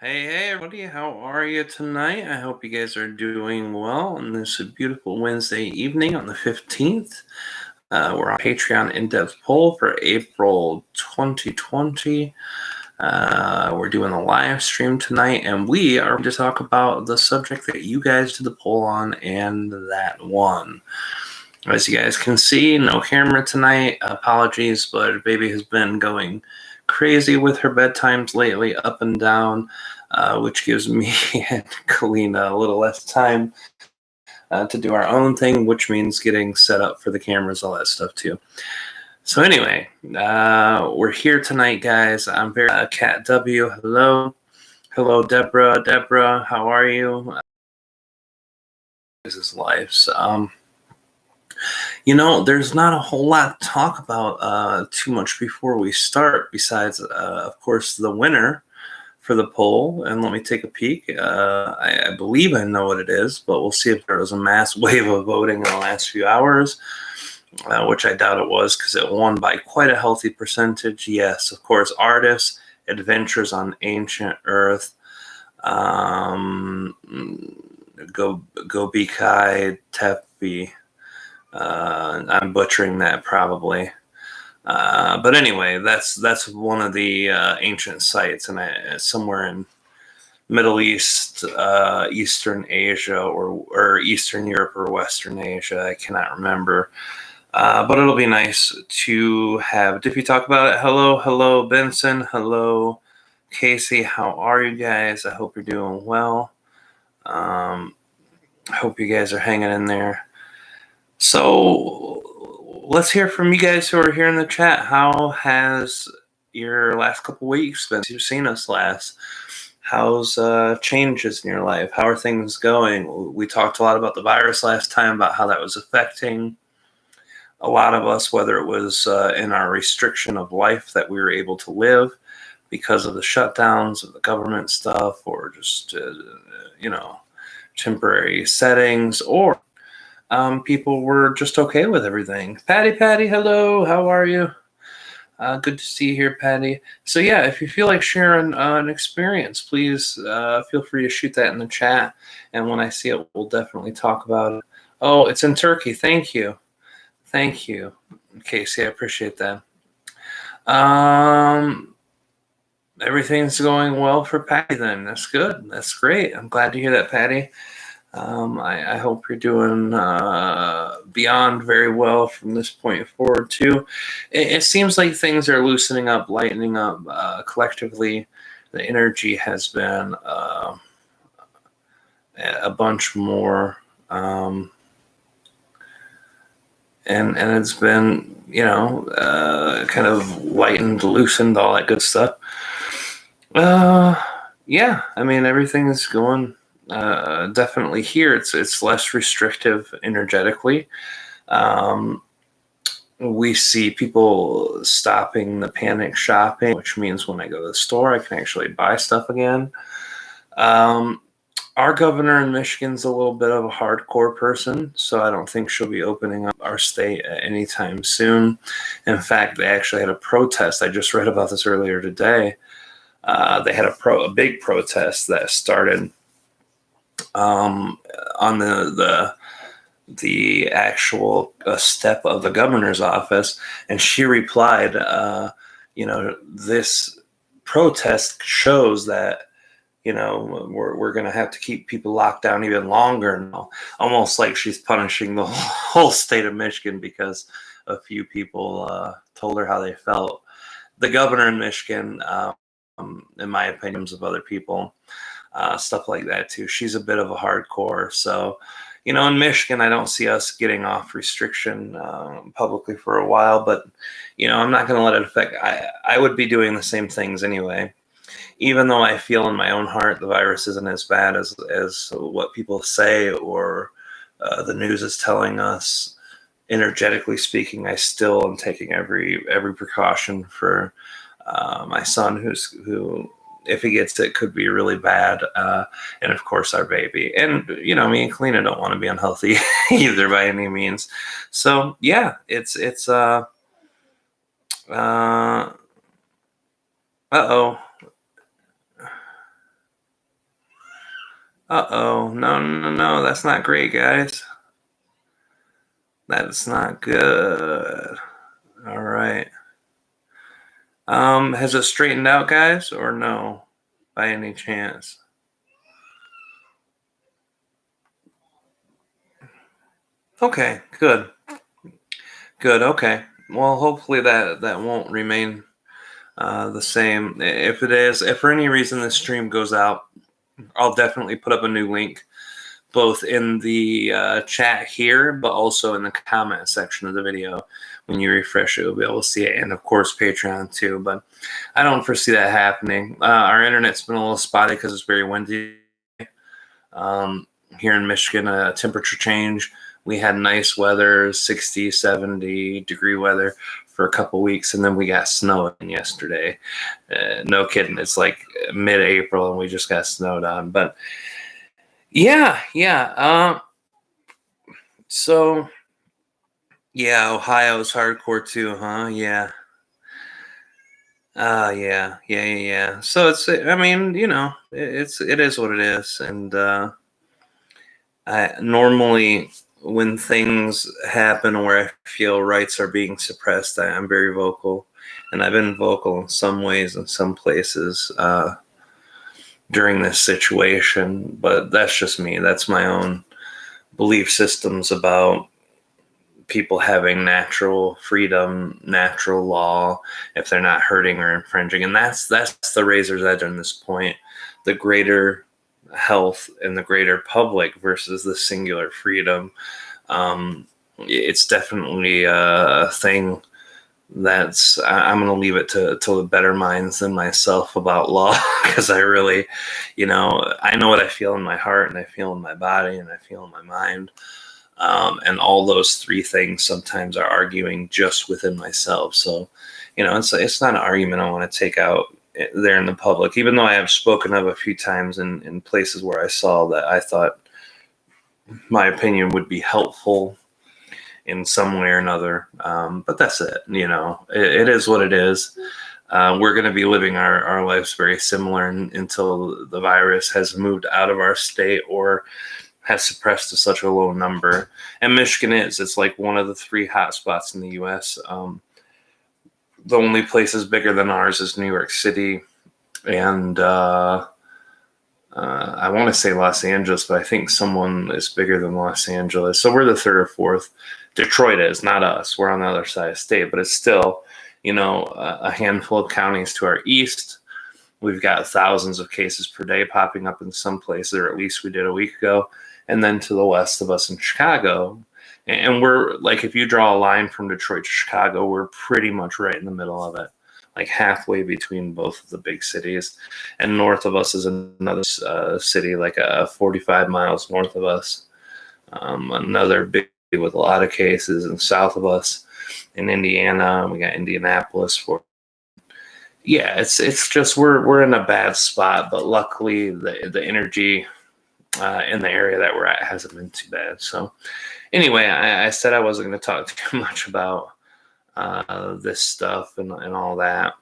Hey, everybody, how are you tonight? I hope you guys are doing well on this beautiful Wednesday evening on the 15th. We're on Patreon in-depth poll for April 2020. We're doing a live stream tonight, and we are going to talk about the subject that you guys did the poll on, and that won. As you guys can see, no camera tonight. Apologies, but baby has been going crazy with her bedtimes lately, up and down, which gives me and Kalina a little less time to do our own thing, which means getting set up for the cameras, all that stuff too. So anyway, we're here tonight, guys. I'm very Cat W. Hello, Deborah. Deborah, how are you? This is life. So, there's not a whole lot to talk about too much before we start, besides, of course, the winner for the poll. And let me take a peek. I believe I know what it is, but we'll see if there was a mass wave of voting in the last few hours, which I doubt it was because it won by quite a healthy percentage. Yes, of course, Aridif's Adventures on Ancient Earth. Gobikai Tepi. I'm butchering that probably. But anyway, that's one of the ancient sites, and somewhere in Middle East, Eastern Asia, or Eastern Europe or Western Asia. I cannot remember. But it'll be nice to have Diffie talk about it. Hello, Benson. Hello, Casey. How are you guys? I hope you're doing well. I hope you guys are hanging in there. So let's hear from you guys who are here in the chat. How has your last couple weeks been? You've seen us last. How's changes in your life? How are things going? We talked a lot about the virus last time, about how that was affecting a lot of us, whether it was in our restriction of life that we were able to live because of the shutdowns of the government stuff, or just, temporary settings, or people were just okay with everything. Patty, hello. How are you? Good to see you here, Patty. So yeah, if you feel like sharing an experience, please feel free to shoot that in the chat. And when I see it, we'll definitely talk about it. Oh, it's in Turkey. Thank you, Casey. I appreciate that. Everything's going well for Patty then. That's good. That's great. I'm glad to hear that, Patty. I hope you're doing beyond very well from this point forward, too. It seems like things are loosening up, lightening up collectively. The energy has been a bunch more, and it's been, kind of lightened, loosened, all that good stuff. Yeah, I mean, everything is going definitely here. It's less restrictive energetically. We see people stopping the panic shopping, which means when I go to the store, I can actually buy stuff again. Our governor in Michigan's a little bit of a hardcore person, so I don't think she'll be opening up our state anytime soon. In fact, they actually had a protest. I just read about this earlier today. They had a big protest that started on the actual step of the governor's office, and she replied, this protest shows that we're going to have to keep people locked down even longer now. Almost like she's punishing the whole state of Michigan because a few people told her how they felt. The governor in Michigan, in my opinions of other people, stuff like that too. She's a bit of a hardcore. So, in Michigan, I don't see us getting off restriction publicly for a while, but, I'm not going to let it affect. I would be doing the same things anyway, even though I feel in my own heart the virus isn't as bad as what people say or the news is telling us. Energetically speaking, I still am taking every precaution for my son, who, if he gets it, could be really bad. And of course, our baby. And, me and Kalina don't want to be unhealthy either by any means. So yeah, it's uh-oh. Uh-oh. No, no, no. That's not great, guys. That's not good. All right. Has it straightened out, guys, or no? By any chance? Okay, good. Good, okay. Well, hopefully that won't remain the same. If it is, if for any reason this stream goes out, I'll definitely put up a new link, both in the chat here, but also in the comment section of the video. When you refresh it, you'll be able to see it, and of course Patreon too. But I don't foresee that happening. Our internet's been a little spotty because it's very windy. Here in Michigan, temperature change. We had nice weather, 60, 70 degree weather for a couple weeks, and then we got snow yesterday. No kidding. It's like mid-April, and we just got snowed on. But yeah. So yeah, Ohio's hardcore too, huh? Yeah. Yeah. So it's, I mean, it is what it is, and I normally, when things happen where I feel rights are being suppressed, I'm very vocal, and I've been vocal in some ways in some places during this situation. But that's just me. That's my own belief systems about people having natural freedom, natural law, if they're not hurting or infringing. And that's the razor's edge on this point. The greater health and the greater public versus the singular freedom. It's definitely a thing that's, I'm going to leave it to the better minds than myself about law, because I really, I know what I feel in my heart, and I feel in my body, and I feel in my mind. And all those three things sometimes are arguing just within myself. So, it's not an argument I want to take out there in the public, even though I have spoken of a few times in places where I saw that I thought my opinion would be helpful in some way or another. But that's it. It is what it is. We're going to be living our lives very similar until the virus has moved out of our state or has suppressed to such a low number. And Michigan it's like one of the 3 hot spots in the U.S. The only places bigger than ours is New York City, and I want to say Los Angeles, but I think someone is bigger than Los Angeles. So we're the 3rd or 4th. Detroit is, not us. We're on the other side of state, but it's still, a handful of counties to our east. We've got thousands of cases per day popping up in some places, or at least we did a week ago. And then to the west of us in Chicago. And we're like, if you draw a line from Detroit to Chicago, we're pretty much right in the middle of it, like halfway between both of the big cities. And north of us is another city, like 45 miles north of us, another big with a lot of cases. And south of us in Indiana, we got Indianapolis. It's just we're in a bad spot, but luckily the energy in the area that we're at hasn't been too bad. So anyway, I said I wasn't going to talk too much about this stuff and all that,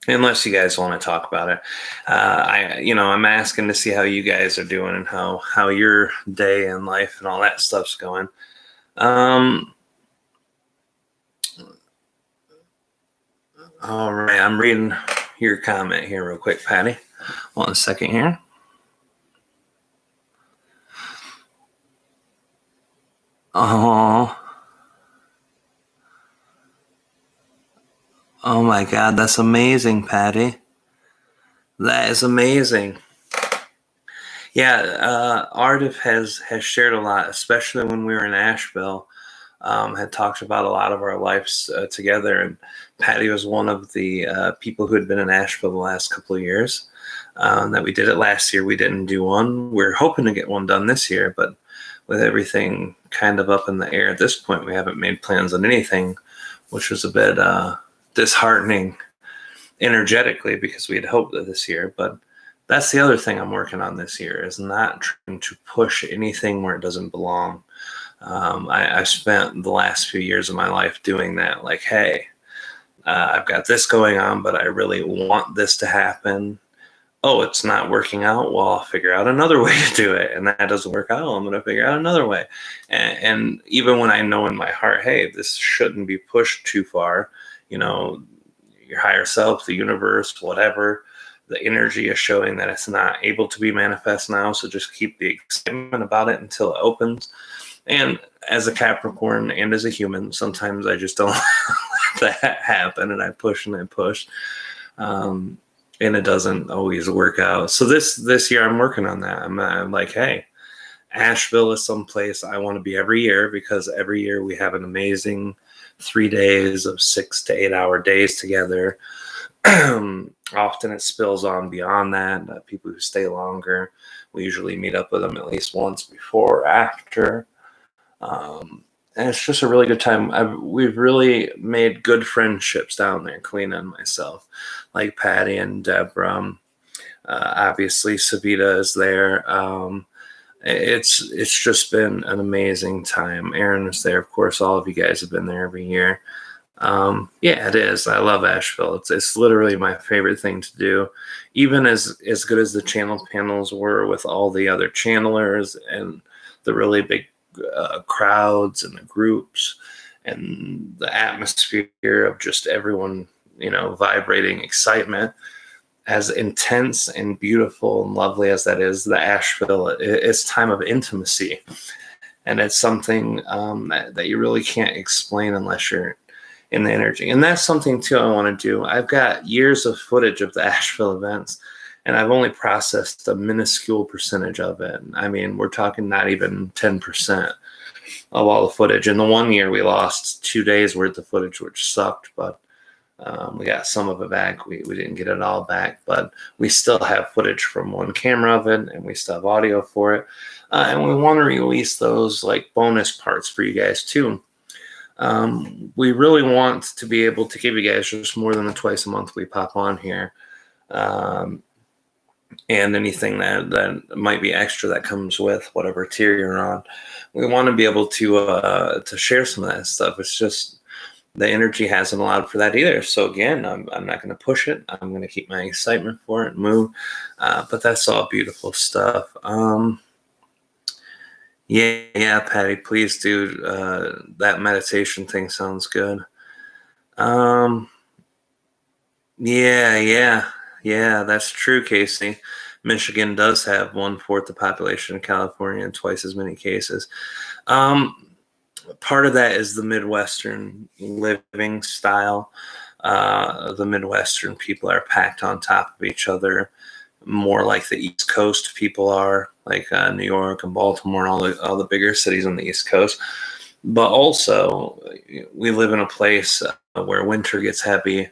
unless you guys want to talk about it. I'm asking to see how you guys are doing and how your day and life and all that stuff's going. All right, I'm reading your comment here real quick, Patty. 1 second here. Oh my God, that's amazing, Patty. That is amazing. Yeah, Aridif has shared a lot, especially when we were in Asheville. Had talked about a lot of our lives together, and Patty was one of the people who had been in Asheville the last couple of years. That we did it last year. We didn't do one. We're hoping to get one done this year, but with everything kind of up in the air at this point, we haven't made plans on anything, which was a bit disheartening energetically, because we had hoped that this year. But that's the other thing I'm working on this year, is not trying to push anything where it doesn't belong. I spent the last few years of my life doing that. Like, hey, I've got this going on, but I really want this to happen. oh, it's not working out. Well, I'll figure out another way to do it. And that doesn't work out. I'm going to figure out another way. And even when I know in my heart, hey, this shouldn't be pushed too far, you know, your higher self, the universe, whatever, the energy is showing that it's not able to be manifest now. So just keep the excitement about it until it opens. And as a Capricorn and as a human, sometimes I just don't let that happen, and I push and I push. And it doesn't always work out. So this year I'm working on that. I'm like, hey, Asheville is someplace I want to be every year, because every year we have an amazing 3 days of 6 to 8 hour days together. Often it spills on beyond that. People who stay longer, we usually meet up with them at least once before or after. And it's just a really good time. We've really made good friendships down there, Kalina and myself, like Patty and Deborah. Obviously, Savita is there. It's just been an amazing time. Aaron is there, of course. All of you guys have been there every year. Yeah, it is. I love Asheville. It's literally my favorite thing to do. Even as good as the channel panels were with all the other channelers and the really big crowds and the groups and the atmosphere of just everyone, vibrating excitement, as intense and beautiful and lovely as that is, the Asheville, it's time of intimacy. And it's something that you really can't explain unless you're in the energy. And that's something too I want to do. I've got years of footage of the Asheville events, and I've only processed a minuscule percentage of it. I mean, we're talking not even 10% of all the footage. In the 1 year, we lost 2 days worth of footage, which sucked, but we got some of it back. We didn't get it all back, but we still have footage from one camera of it, and we still have audio for it. And we want to release those like bonus parts for you guys too. We really want to be able to give you guys just more than the twice a month we pop on here. And anything that might be extra that comes with whatever tier you're on. We want to be able to share some of that stuff. It's just the energy hasn't allowed for that either. So again, I'm not going to push it. I'm going to keep my excitement for it and move. But that's all beautiful stuff. Yeah, Patty, please do. That meditation thing sounds good. Yeah, that's true, Casey. Michigan does have 1/4 the population of California and twice as many cases. Part of that is the Midwestern living style. The Midwestern people are packed on top of each other, more like the East Coast people are, like New York and Baltimore and all the bigger cities on the East Coast. But also, we live in a place where winter gets heavy,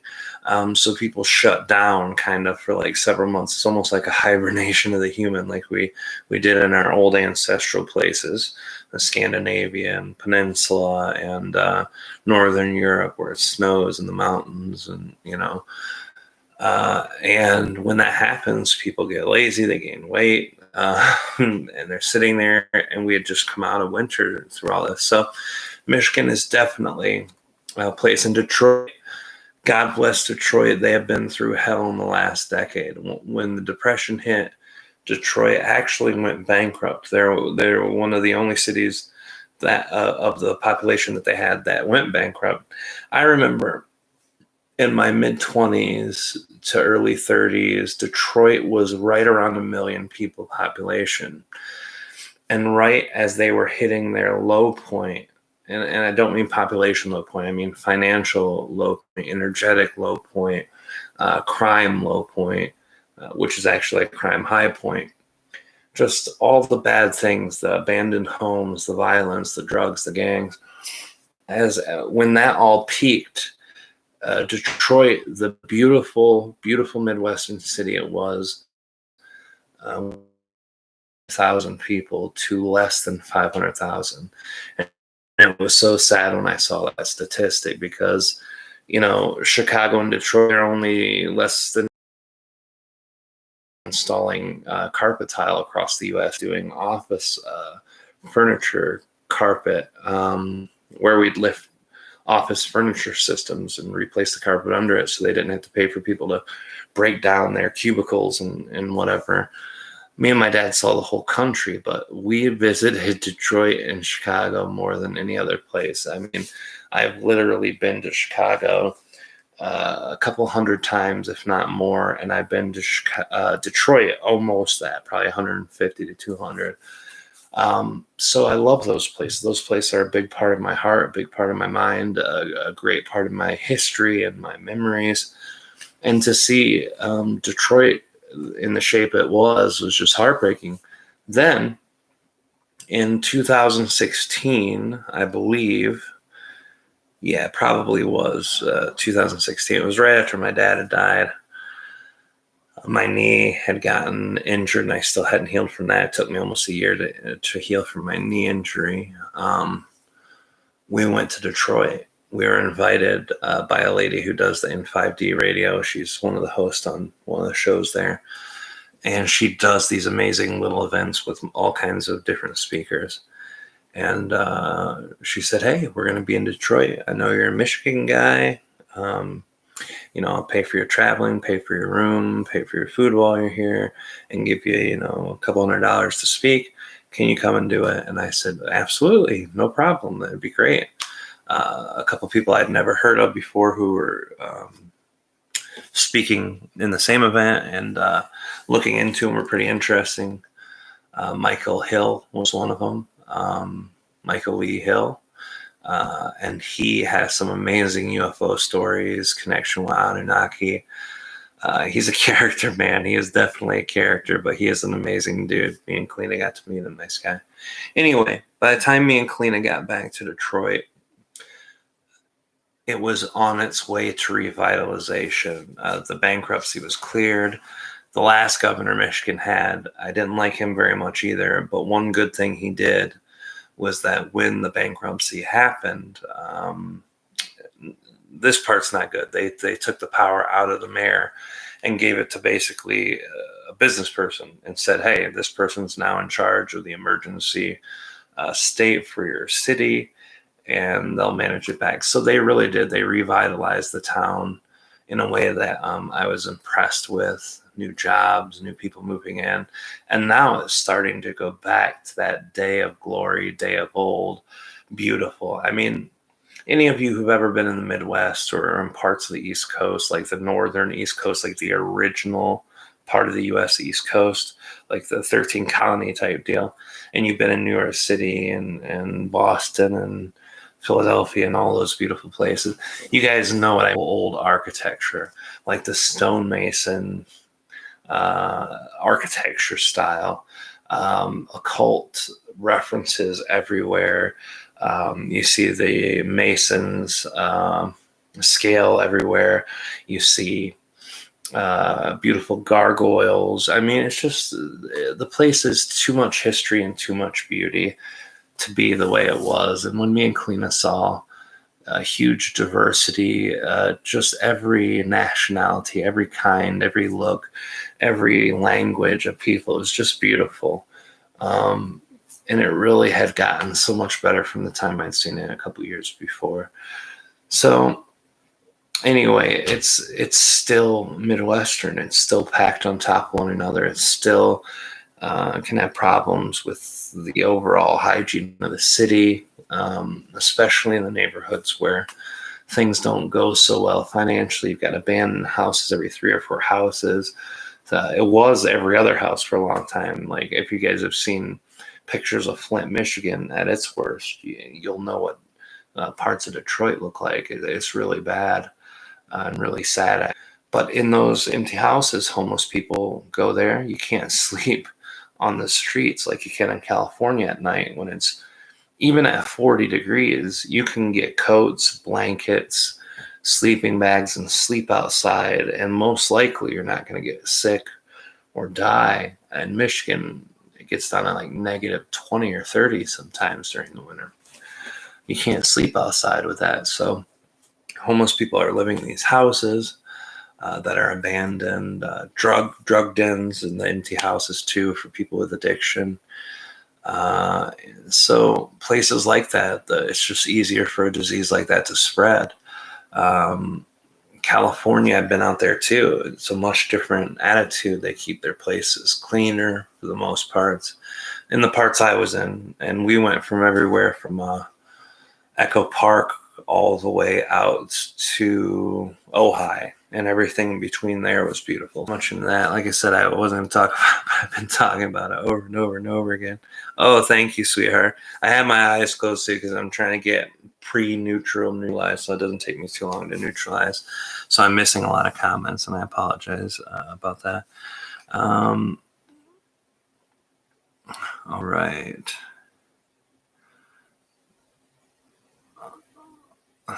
so people shut down kind of for like several months. It's almost like a hibernation of the human, like we did in our old ancestral places, the Scandinavian peninsula and Northern Europe, where it snows in the mountains, and and when that happens, people get lazy, they gain weight, and they're sitting there, and we had just come out of winter through all this. So Michigan is definitely a place. In Detroit, God bless Detroit, they have been through hell in the last decade. When the Depression hit, Detroit actually went bankrupt. They're one of the only cities that of the population that they had that went bankrupt. I remember in my mid-20s to early 30s, Detroit was right around 1 million people population. And right as they were hitting their low point, and I don't mean population low point, I mean financial low point, energetic low point, crime low point, which is actually a crime high point. Just all the bad things, the abandoned homes, the violence, the drugs, the gangs. When that all peaked, Detroit, the beautiful, beautiful Midwestern city it was, 1,000 people to less than 500,000. And it was so sad when I saw that statistic, because, Chicago and Detroit are only less than installing carpet tile across the U.S., doing office furniture, carpet, where we'd lift office furniture systems and replace the carpet under it so they didn't have to pay for people to break down their cubicles and whatever. Me and my dad saw the whole country, but we visited Detroit and Chicago more than any other place. I mean, I've literally been to Chicago a couple hundred times, if not more, and I've been to Detroit almost that, probably 150 to 200. So I love those places. Those places are a big part of my heart, a big part of my mind, a great part of my history and my memories. And to see Detroit in the shape it was just heartbreaking. Then in 2016, I believe, yeah, it probably was 2016. It was right after my dad had died. My knee had gotten injured, and I still hadn't healed from that. It took me almost a year to heal from my knee injury. We went to Detroit. We were invited by a lady who does the In5D radio. She's one of the hosts on one of the shows there. And she does these amazing little events with all kinds of different speakers. And she said, hey, we're going to be in Detroit. I know you're a Michigan guy. I'll pay for your traveling, pay for your room, pay for your food while you're here, and give you, a couple $100 to speak. Can you come and do it? And I said, absolutely, no problem. That'd be great. A couple people I'd never heard of before who were speaking in the same event and looking into them were pretty interesting. Michael Hill was one of them, Michael Lee Hill. And he has some amazing UFO stories, connection with Anunnaki. He's a character, man. He is definitely a character, but he is an amazing dude. Me and Kalina got to meet him, nice guy. Anyway, by the time me and Kalina got back to Detroit, it was on its way to revitalization. The bankruptcy was cleared. The last governor Michigan had, I didn't like him very much either, but one good thing he did was that when the bankruptcy happened, this part's not good. They took the power out of the mayor and gave it to basically a business person and said, hey, this person's now in charge of the emergency state for your city, and they'll manage it back. So they really did. They revitalized the town in a way that I was impressed with. New jobs, new people moving in. And now it's starting to go back to that day of glory, day of old, beautiful. I mean, any of you who've ever been in the Midwest or in parts of the East Coast, like the northern East Coast, like the original part of the U.S. East Coast, like the 13 colony type deal, and you've been in New York City and Boston and Philadelphia and all those beautiful places, you guys know what old architecture, like the stonemason architecture style, occult references everywhere. You see the masons scale everywhere. You see beautiful gargoyles. I mean, it's just, the place is too much history and too much beauty to be the way it was. And when me and Kalina saw a huge diversity, just every nationality, every kind, every look, every language of people, it was just beautiful. And it really had gotten so much better from the time I'd seen it a couple years before. So anyway, it's still Midwestern. It's still packed on top of one another. It's still can have problems with the overall hygiene of the city, especially in the neighborhoods where things don't go so well financially. You've got abandoned houses every 3 or 4 houses. It was every other house for a long time. Like, if you guys have seen pictures of Flint, Michigan at its worst, you'll know what parts of Detroit look like. It's really bad and really sad. But in those empty houses, homeless people go there. You can't sleep on the streets like you can in California at night when it's even at 40 degrees. You can get coats, blankets, sleeping bags, and sleep outside, and most likely you're not going to get sick or die. In Michigan, it gets down to like negative 20 or 30 sometimes during the winter. You can't sleep outside with that. So homeless people are living in these houses that are abandoned, drug dens in the empty houses too for people with addiction. So places like that, it's just easier for a disease like that to spread. California, I've been out there too. It's a much different attitude. They keep their places cleaner for the most parts. In the parts I was in, and we went from everywhere from Echo Park all the way out to Ojai, and everything in between there was beautiful. Much in that, like I said, I wasn't going to talk about it, but I've been talking about it over and over and over again. Oh, thank you, sweetheart. I have my eyes closed too because I'm trying to get neutralized, so it doesn't take me too long to neutralize. So I'm missing a lot of comments, and I apologize about that. All right.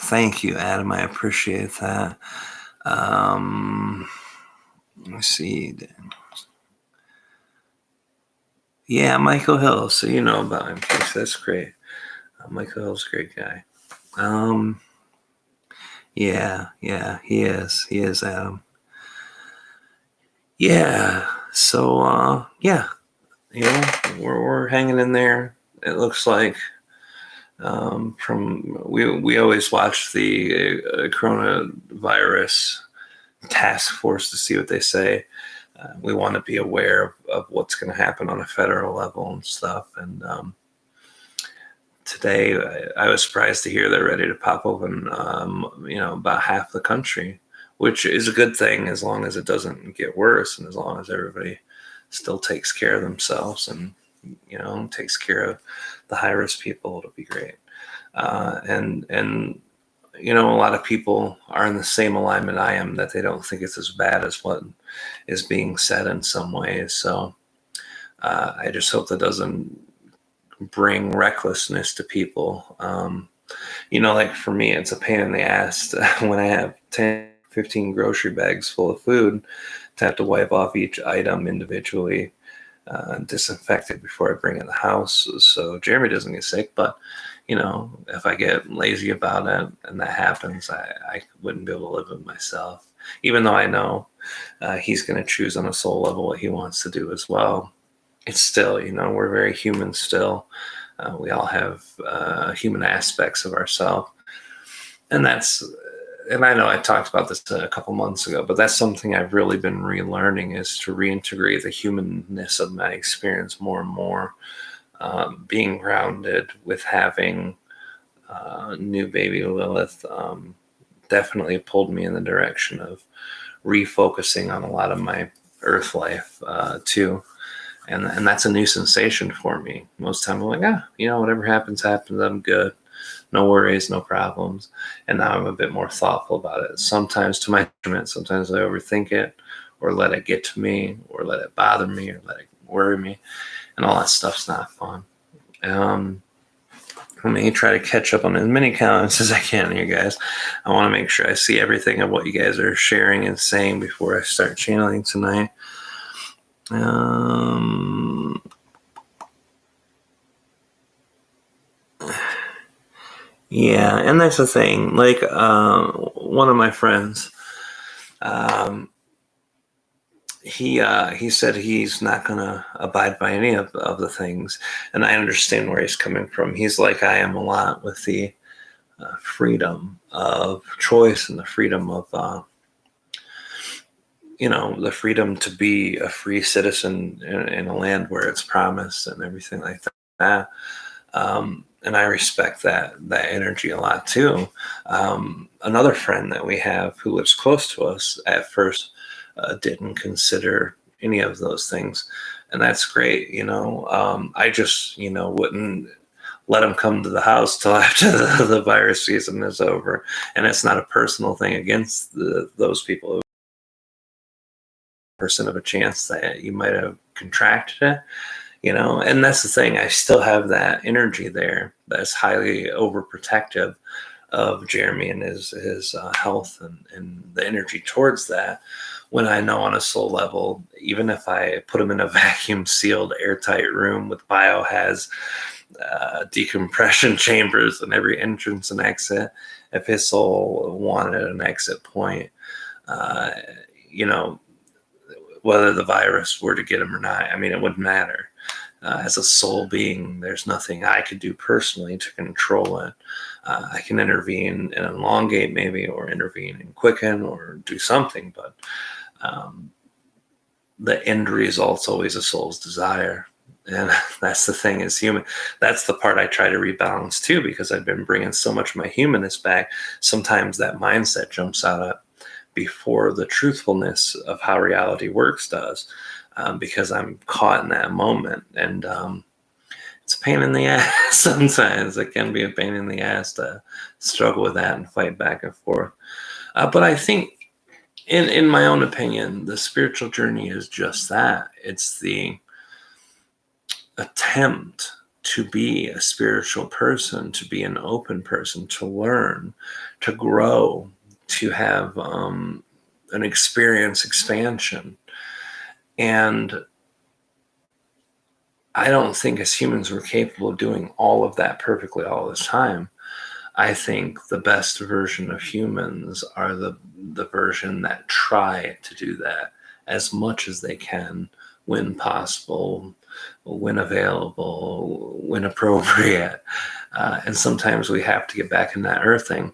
Thank you, Adam. I appreciate that. Let's see. Yeah, Michael Hill. So you know about him, Casey. That's great. Michael Hill's a great guy. Yeah, he is. He is, Adam. Yeah. So, yeah, you know, we're hanging in there. It looks like. We always watch the coronavirus task force to see what they say. We want to be aware of what's going to happen on a federal level and stuff. And today, I was surprised to hear they're ready to pop open, about half the country, which is a good thing as long as it doesn't get worse and as long as everybody still takes care of themselves and, takes care of the high-risk people. It'll be great. And a lot of people are in the same alignment I am, that they don't think it's as bad as what is being said in some ways. So I just hope that doesn't bring recklessness to people. Like for me, it's a pain in the ass when I have 10, 15 grocery bags full of food to have to wipe off each item individually, disinfect it before I bring it in the house so Jeremy doesn't get sick. But if I get lazy about it and that happens, I wouldn't be able to live with myself, even though I know he's going to choose on a soul level what he wants to do as well. It's still, we're very human still. We all have human aspects of ourselves. And I know I talked about this a couple months ago, but that's something I've really been relearning, is to reintegrate the humanness of my experience more and more. Being grounded with having new baby Lilith definitely pulled me in the direction of refocusing on a lot of my earth life too. And that's a new sensation for me. Most time I'm like, whatever happens, I'm good. No worries, no problems. And now I'm a bit more thoughtful about it. Sometimes to my detriment, sometimes I overthink it or let it get to me or let it bother me or let it worry me. And all that stuff's not fun. Let me try to catch up on as many comments as I can here, guys. I want to make sure I see everything of what you guys are sharing and saying before I start channeling tonight. Yeah, and that's the thing. Like one of my friends, he said he's not going to abide by any of the things, and I understand where he's coming from. He's like I am a lot with the freedom of choice and the freedom of the freedom to be a free citizen in a land where it's promised and everything like that. And I respect that energy a lot too. Another friend that we have who lives close to us at first didn't consider any of those things, and that's great. I just wouldn't let him come to the house till after the virus season is over, and it's not a personal thing against those people. Percent of a chance that you might have contracted it. And that's the thing. I still have that energy there that's highly overprotective of Jeremy and his health and the energy towards that. When I know on a soul level, even if I put him in a vacuum sealed airtight room with biohaz decompression chambers and every entrance and exit, if his soul wanted an exit point, whether the virus were to get him or not, it wouldn't matter. as a soul being, there's nothing I could do personally to control it. I can intervene and elongate maybe, or intervene and quicken, or do something, but the end result's always a soul's desire. And that's the thing, as human. That's the part I try to rebalance too, because I've been bringing so much of my humanness back. Sometimes that mindset jumps out before the truthfulness of how reality works does, because I'm caught in that moment. And it's a pain in the ass sometimes. It can be a pain in the ass to struggle with that and fight back and forth. But I think, in my own opinion, the spiritual journey is just that. It's the attempt to be a spiritual person, to be an open person, to learn, to grow, to have an experience expansion. And I don't think as humans we're capable of doing all of that perfectly all the time. I think the best version of humans are the version that try to do that as much as they can, when possible, when available, when appropriate. And sometimes we have to get back in that earthing.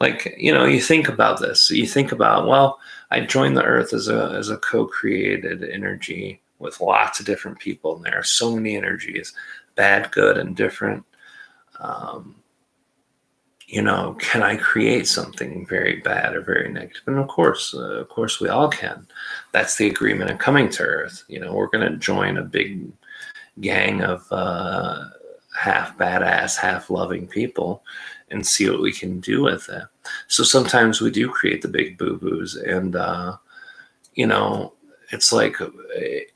Like, you think about this. You think about, well, I joined the earth as a co-created energy with lots of different people, and there are so many energies, bad, good, and different. Can I create something very bad or very negative? And of course we all can. That's the agreement of coming to Earth. We're going to join a big gang of half badass, half loving people and see what we can do with it. So sometimes we do create the big boo-boos, and it's like,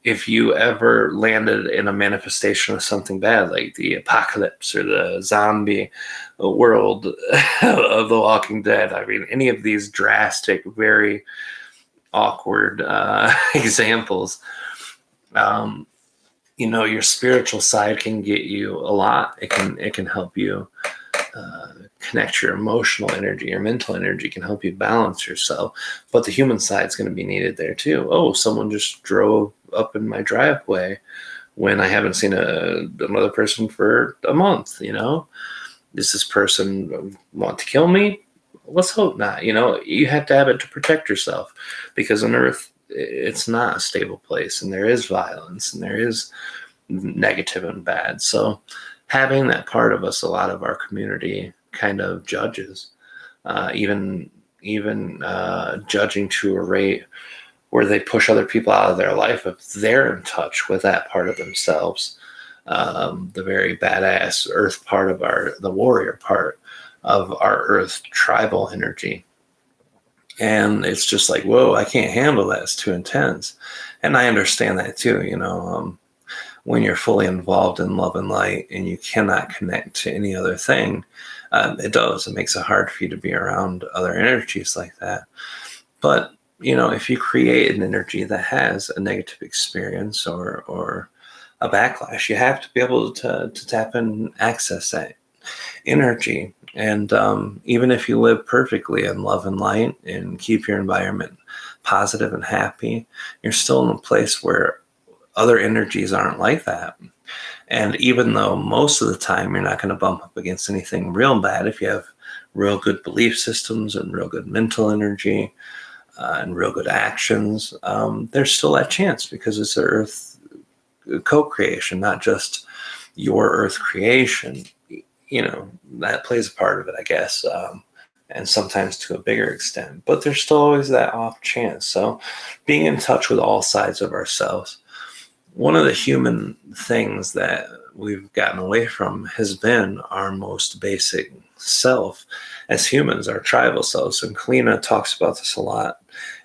if you ever landed in a manifestation of something bad, like the apocalypse or the zombie world of The Walking Dead, I mean, any of these drastic, very awkward examples, your spiritual side can get you a lot. It can help you connect your emotional energy. Your mental energy can help you balance yourself, but the human side is going to be needed there too. Oh, someone just drove up in my driveway when I haven't seen another person for a month. Does this person want to kill me? Let's hope not. You have to have it to protect yourself, because on Earth, it's not a stable place, and there is violence, and there is negative and bad. So having that part of us, a lot of our community kind of judges, even judging to a rate where they push other people out of their life if they're in touch with that part of themselves, the very badass earth part of the warrior part of our earth tribal energy. And it's just like, whoa, I can't handle that. It's too intense. And I understand that too, when you're fully involved in love and light and you cannot connect to any other thing, it makes it hard for you to be around other energies like that. But, if you create an energy that has a negative experience or a backlash, you have to be able to tap and access that energy. And even if you live perfectly in love and light and keep your environment positive and happy, you're still in a place where other energies aren't like that. And even though most of the time you're not going to bump up against anything real bad, if you have real good belief systems and real good mental energy and real good actions, there's still that chance, because it's an earth co-creation, not just your earth creation. That plays a part of it, I guess, and sometimes to a bigger extent. But there's still always that off chance. So being in touch with all sides of ourselves. One of the human things that we've gotten away from has been our most basic self as humans, our tribal selves. And Kalina talks about this a lot.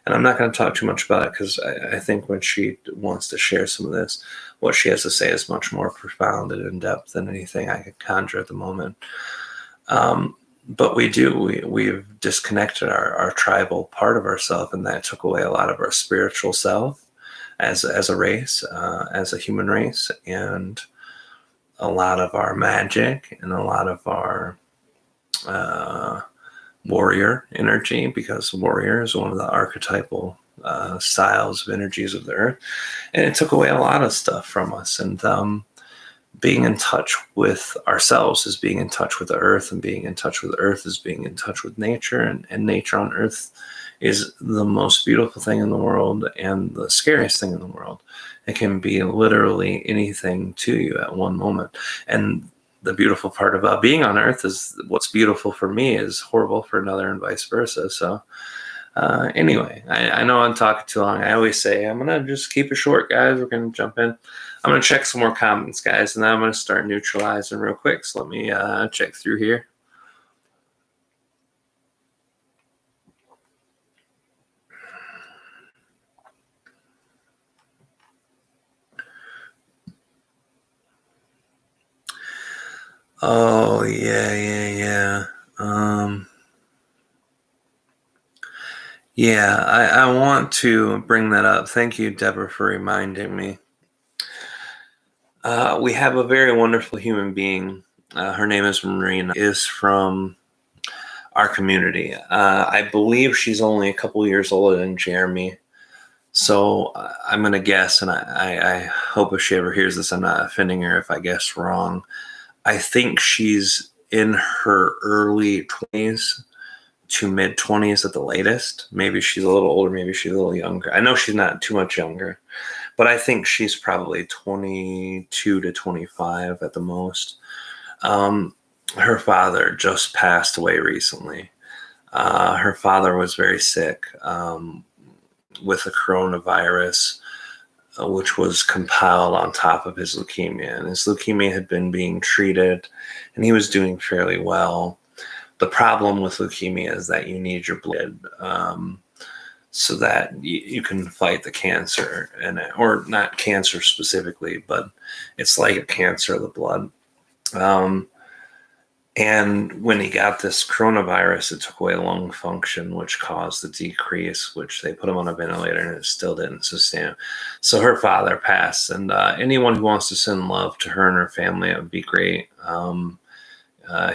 And I'm not going to talk too much about it, because I think when she wants to share some of this, what she has to say is much more profound and in depth than anything I could conjure at the moment. But we've disconnected our tribal part of ourselves, and that took away a lot of our spiritual self as a race, as a human race, and a lot of our magic and a lot of our warrior energy, because warrior is one of the archetypal styles of energies of the earth, and it took away a lot of stuff from us. And being in touch with ourselves is being in touch with the earth, and being in touch with the earth is being in touch with nature, and nature on earth is the most beautiful thing in the world and the scariest thing in the world. It can be literally anything to you at one moment. And the beautiful part about being on earth is what's beautiful for me is horrible for another, and vice versa. So anyway, I know I'm talking too long. I always say I'm going to just keep it short, guys. We're going to jump in. I'm going to check some more comments, guys, and then I'm going to start neutralizing real quick. So let me check through here. Oh, yeah. Yeah, I want to bring that up. Thank you, Deborah, for reminding me. We have a very wonderful human being. Her name is Marina, is from our community. I believe she's only a couple years older than Jeremy. So I'm going to guess, and I hope if she ever hears this, I'm not offending her if I guess wrong. I think she's in her early 20s to mid 20s at the latest. Maybe she's a little older, maybe she's a little younger. I know she's not too much younger, but I think she's probably 22 to 25 at the most. Her father just passed away recently. Her father was very sick with the coronavirus, which was compiled on top of his leukemia. And his leukemia had been being treated, and he was doing fairly well. The problem with leukemia is that you need your blood so that you can fight the cancer, or not cancer specifically, but it's like a cancer of the blood. And when he got this coronavirus, it took away lung function, which caused the decrease, which they put him on a ventilator, and it still didn't sustain him. So her father passed, and anyone who wants to send love to her and her family, it would be great.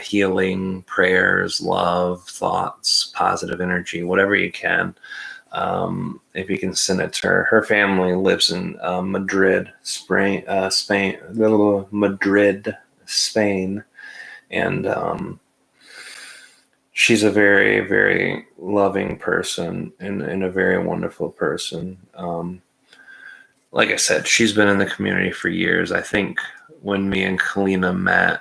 Healing, prayers, love, thoughts, positive energy, whatever you can. If you can send it to her. Her family lives in Madrid, Spain. Madrid, Spain. And she's a very, very loving person, and a very wonderful person. Like I said, she's been in the community for years. I think when me and Kalina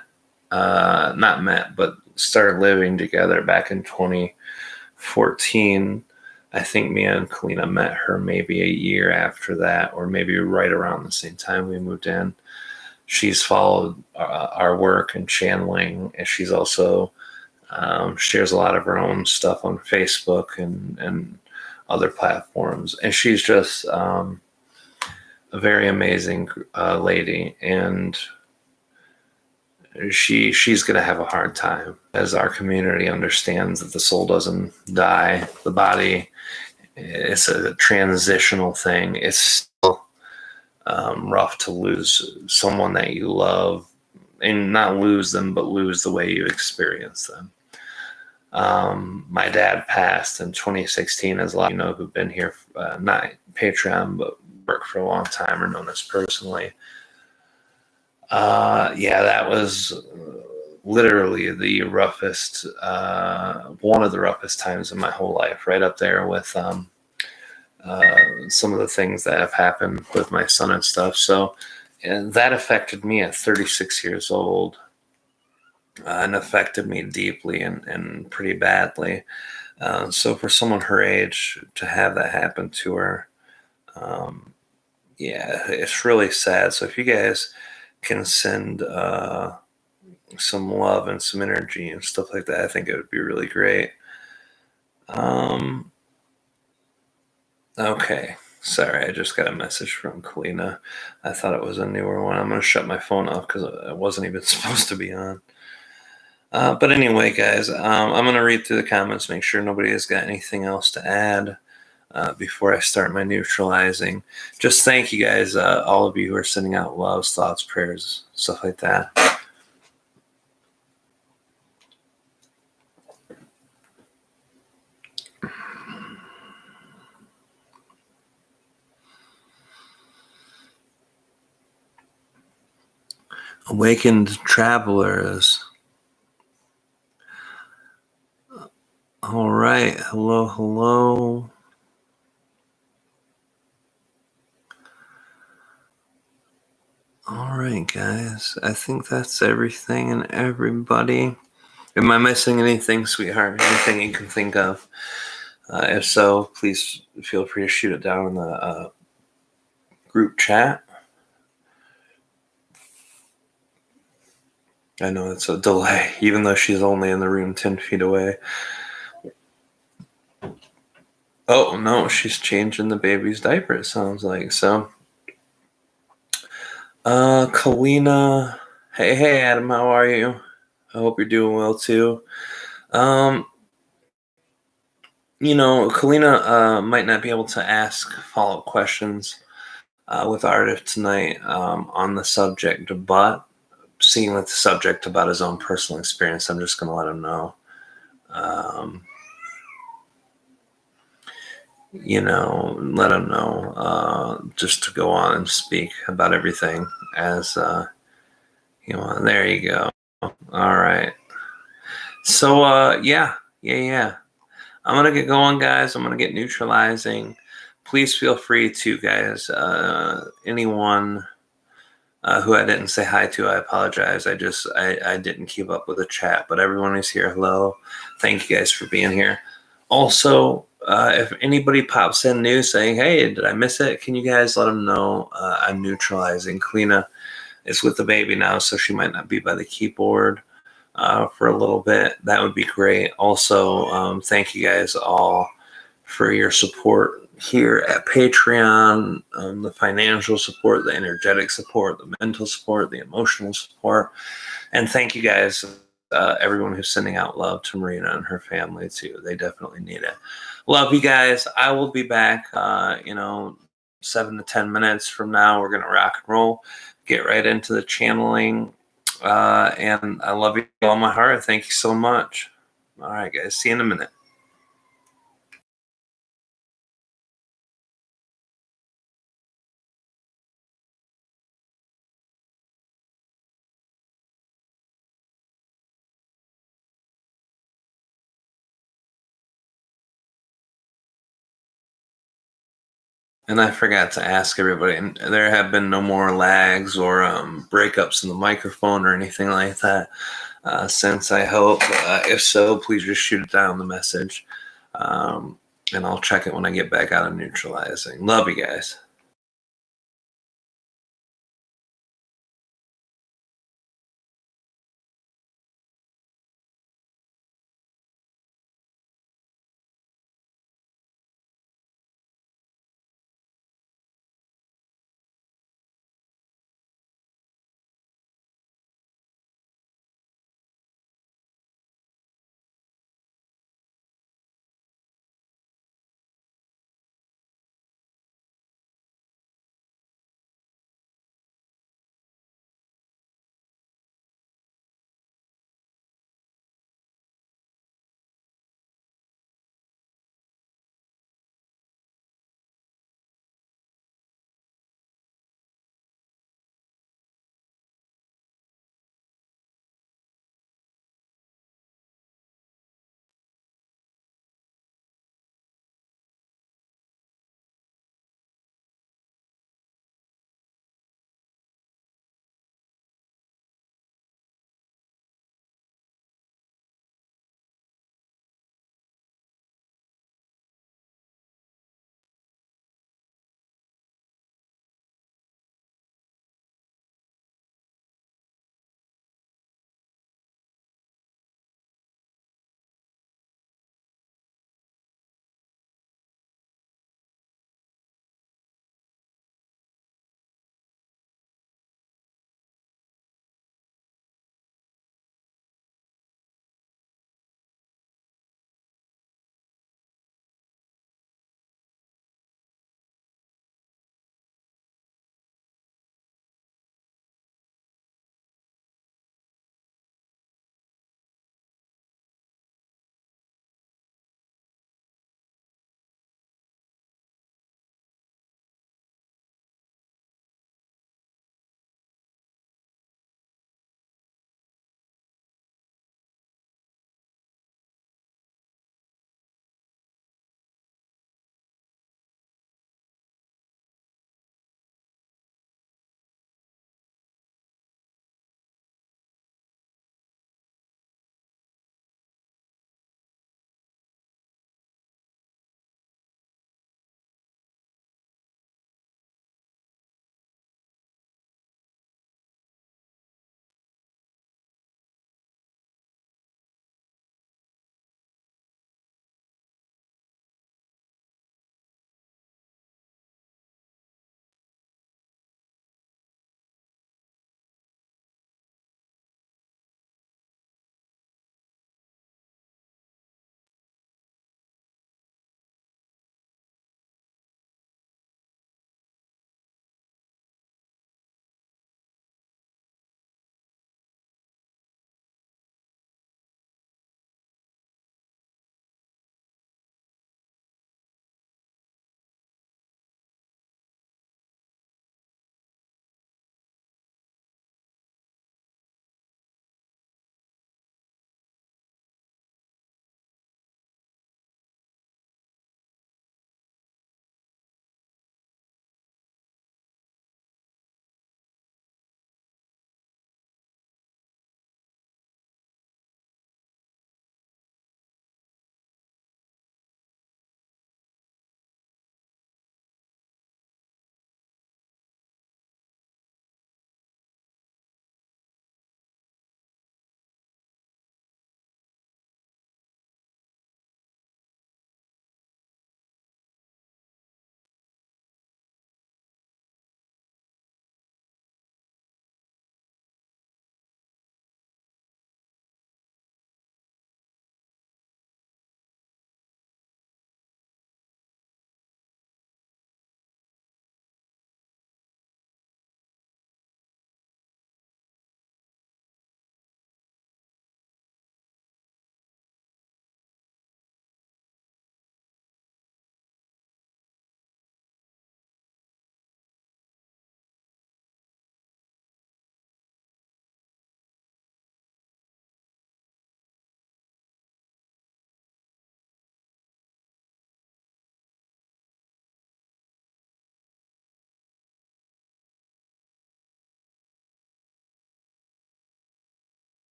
not met, but started living together back in 2014, I think me and Kalina met her maybe a year after that, or maybe right around the same time we moved in. She's followed our work in channeling, and she's also shares a lot of her own stuff on Facebook and other platforms. And she's just a very amazing lady, and she's going to have a hard time, as our community understands that the soul doesn't die. The body, it's a transitional thing. It's still rough to lose someone that you love, and not lose them, but lose the way you experience them. My dad passed in 2016, as a lot of you know who've been here, not Patreon, but worked for a long time or known us personally. Yeah, that was literally the roughest, one of the roughest times in my whole life, right up there with some of the things that have happened with my son and stuff. So that affected me at 36 years old, and affected me deeply and pretty badly. So for someone her age to have that happen to her, yeah, it's really sad. So if you guys can send some love and some energy and stuff like that, I think it would be really great. Okay. Sorry, I just got a message from Kalina. I thought it was a newer one. I'm going to shut my phone off because it wasn't even supposed to be on. But anyway, guys, I'm going to read through the comments, make sure nobody has got anything else to add before I start my neutralizing. Just thank you guys, all of you who are sending out loves, thoughts, prayers, stuff like that. Awakened travelers. All right. Hello, hello. All right, guys. I think that's everything and everybody. Am I missing anything, sweetheart? Anything you can think of? If so, please feel free to shoot it down in the group chat. I know it's a delay, even though she's only in the room 10 feet away. Oh, no, she's changing the baby's diaper, it sounds like. So, Kalina. Hey, Adam, how are you? I hope you're doing well, too. Kalina might not be able to ask follow-up questions with Aridif tonight on the subject, but seeing with the subject about his own personal experience, I'm just going to let him know. Let him know just to go on and speak about everything as you want. There you go. All right. So, yeah. I'm going to get going, guys. I'm going to get neutralizing. Please feel free to, guys, anyone who I didn't say hi to, I apologize. I didn't keep up with the chat, but everyone who's here, hello. Thank you guys for being here. Also, if anybody pops in new saying, hey, did I miss it? Can you guys let them know I'm neutralizing? Kalina is with the baby now, so she might not be by the keyboard for a little bit. That would be great. Also, thank you guys all for your support here at Patreon, the financial support, the energetic support, the mental support, the emotional support. And thank you guys, everyone who's sending out love to Marina and her family too. They definitely need it. Love you guys. I will be back, 7 to 10 minutes from now. We're going to rock and roll, get right into the channeling. And I love you all my heart. Thank you so much. All right, guys. See you in a minute. And I forgot to ask everybody, and there have been no more lags or breakups in the microphone or anything like that since, I hope. If so, please just shoot it down the message. And I'll check it when I get back out of neutralizing. Love you guys.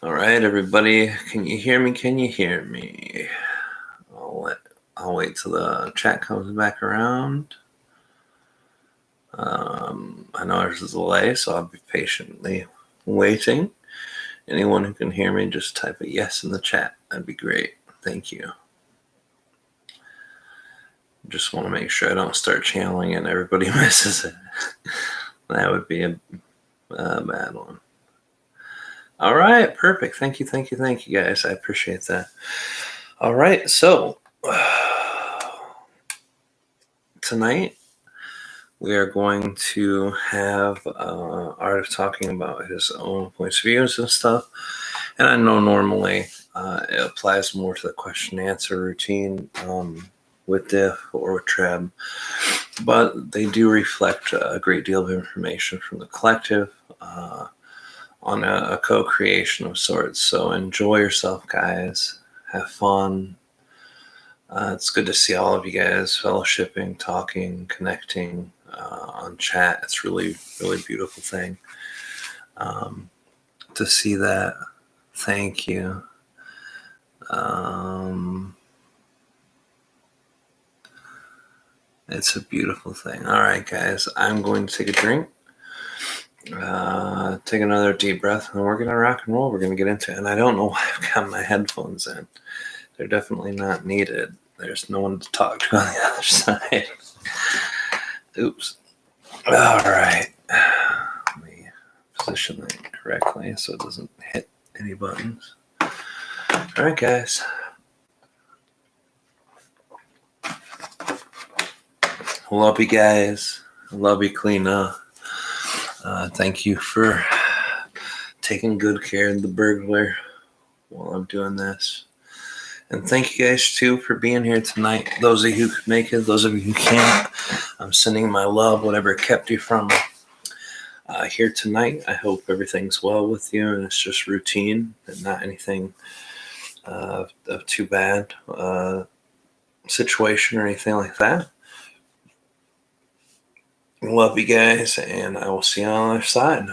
All right, everybody. Can you hear me? Can you hear me? I'll wait till the chat comes back around. I know there's a delay, so I'll be patiently waiting. Anyone who can hear me, just type a yes in the chat. That'd be great. Thank you. Just want to make sure I don't start channeling and everybody misses it. That would be a bad one. All right, perfect. Thank you, guys. I appreciate that. All right, so tonight we are going to have Aridif talking about his own points of views and stuff. And I know normally it applies more to the question and answer routine with Diff or with Treb, but they do reflect a great deal of information from the collective on a co-creation of sorts. So enjoy yourself, guys. Have fun. It's good to see all of you guys fellowshipping, talking, connecting on chat. It's really, really beautiful thing to see that. Thank you. It's a beautiful thing. All right, guys. I'm going to take a drink. Take another deep breath, and we're going to rock and roll. We're going to get into it. And I don't know why I've got my headphones in. They're definitely not needed. There's no one to talk to on the other side. Oops. All right. Let me position that correctly so it doesn't hit any buttons. All right, guys. Love you guys. Love you, Kalina. Thank you for taking good care of the burglar while I'm doing this. And thank you guys, too, for being here tonight. Those of you who could make it, those of you who can't, I'm sending my love, whatever kept you from here tonight. I hope everything's well with you and it's just routine and not anything of too bad situation or anything like that. Love you guys, and I will see you on the other side.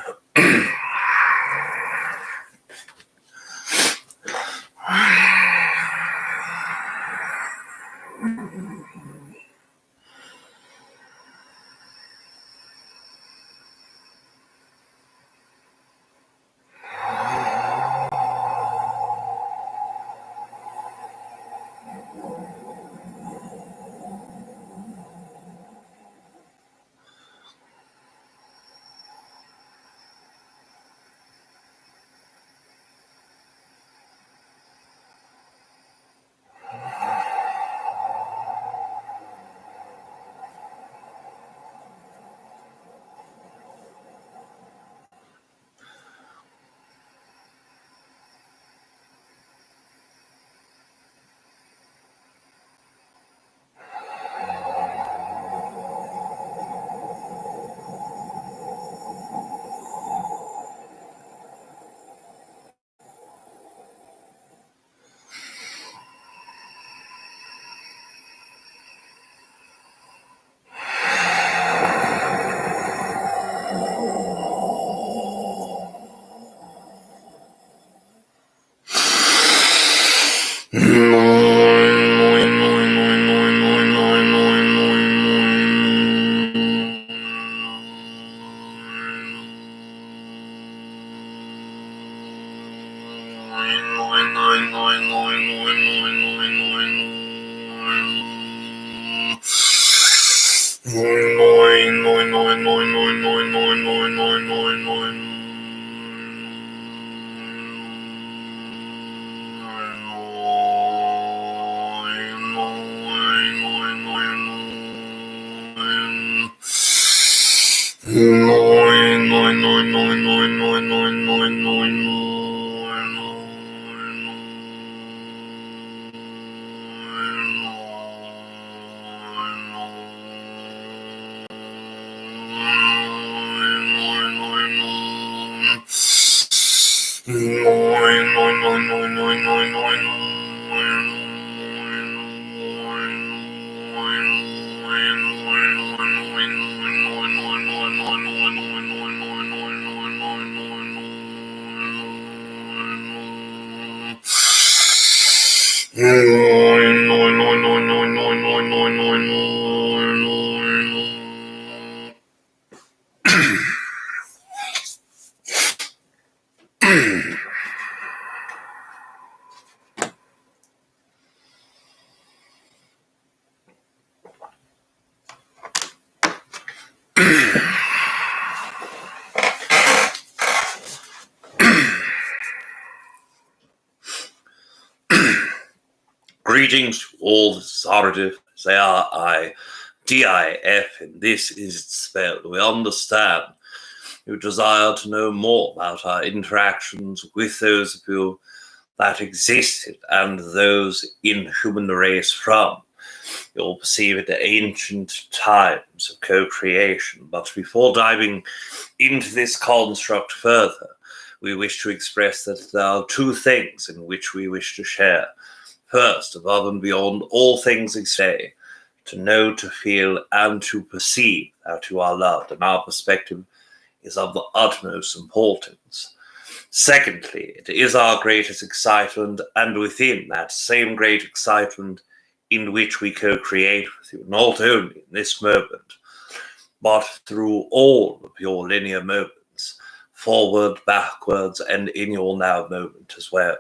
Greetings to all, this is Aridif, ARIDIF, and this is spelled. We understand you desire to know more about our interactions with those of you that existed and those in human race from. You'll perceive it ancient times of co-creation, but before diving into this construct further, we wish to express that there are two things in which we wish to share. First, above and beyond all things exist, to know, to feel, and to perceive that you are loved, and our perspective is of the utmost importance. Secondly, it is our greatest excitement, and within that same great excitement in which we co-create with you, not only in this moment, but through all of your linear moments, forward, backwards, and in your now moment as well.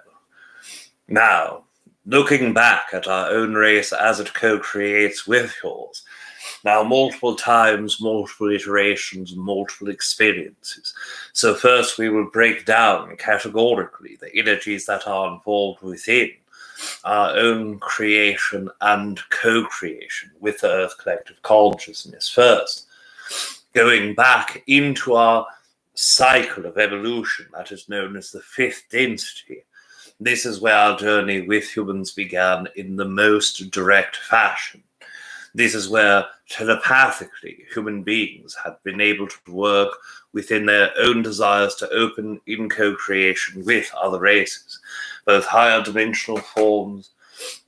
Now, looking back at our own race as it co-creates with yours, now multiple times, multiple iterations, multiple experiences. So first we will break down categorically the energies that are involved within our own creation and co-creation with the Earth Collective Consciousness first, going back into our cycle of evolution that is known as the fifth density. This is where our journey with humans began in the most direct fashion. This is where telepathically human beings had been able to work within their own desires to open in co-creation with other races, both higher dimensional forms,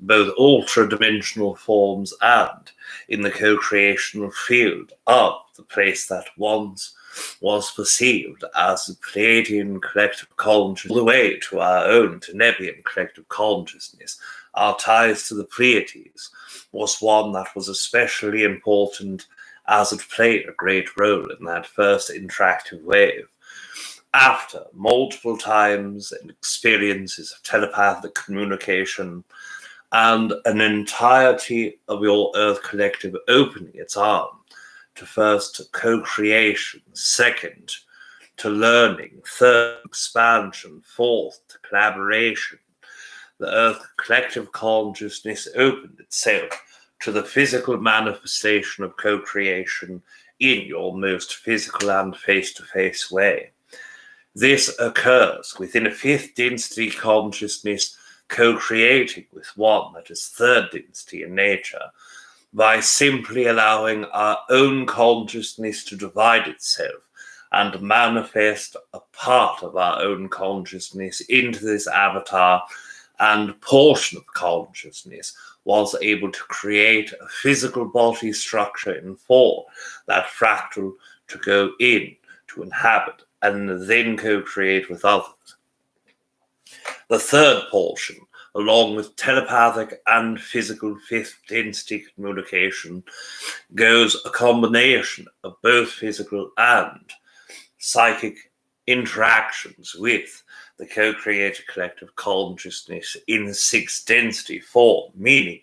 both ultra-dimensional forms, and in the co-creational field of the place that once was perceived as the Pleaidian collective consciousness, all the way to our own Denebian collective consciousness. Our ties to the Pleiades was one that was especially important as it played a great role in that first interactive wave. After multiple times and experiences of telepathic communication and an entirety of your Earth Collective opening its arm to first co-creation, second to learning, third expansion, fourth to collaboration, the Earth Collective Consciousness opened itself to the physical manifestation of co-creation in your most physical and face-to-face way. This occurs within a fifth density consciousness co-creating with one that is third density in nature, by simply allowing our own consciousness to divide itself and manifest a part of our own consciousness into this avatar, and portion of consciousness was able to create a physical body structure in form, that fractal to go in, to inhabit, and then co-create with others. The third portion, along with telepathic and physical fifth density communication, goes a combination of both physical and psychic interactions with the co-created collective consciousness in sixth density form, meaning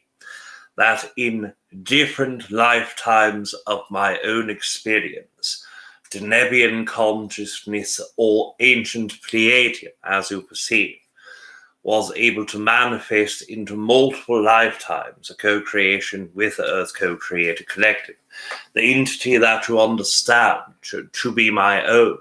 that in different lifetimes of my own experience, Denebian consciousness or ancient Pleaidian, as you perceive, was able to manifest into multiple lifetimes a co-creation with the Earth co-created collective. The entity that you understand to be my own,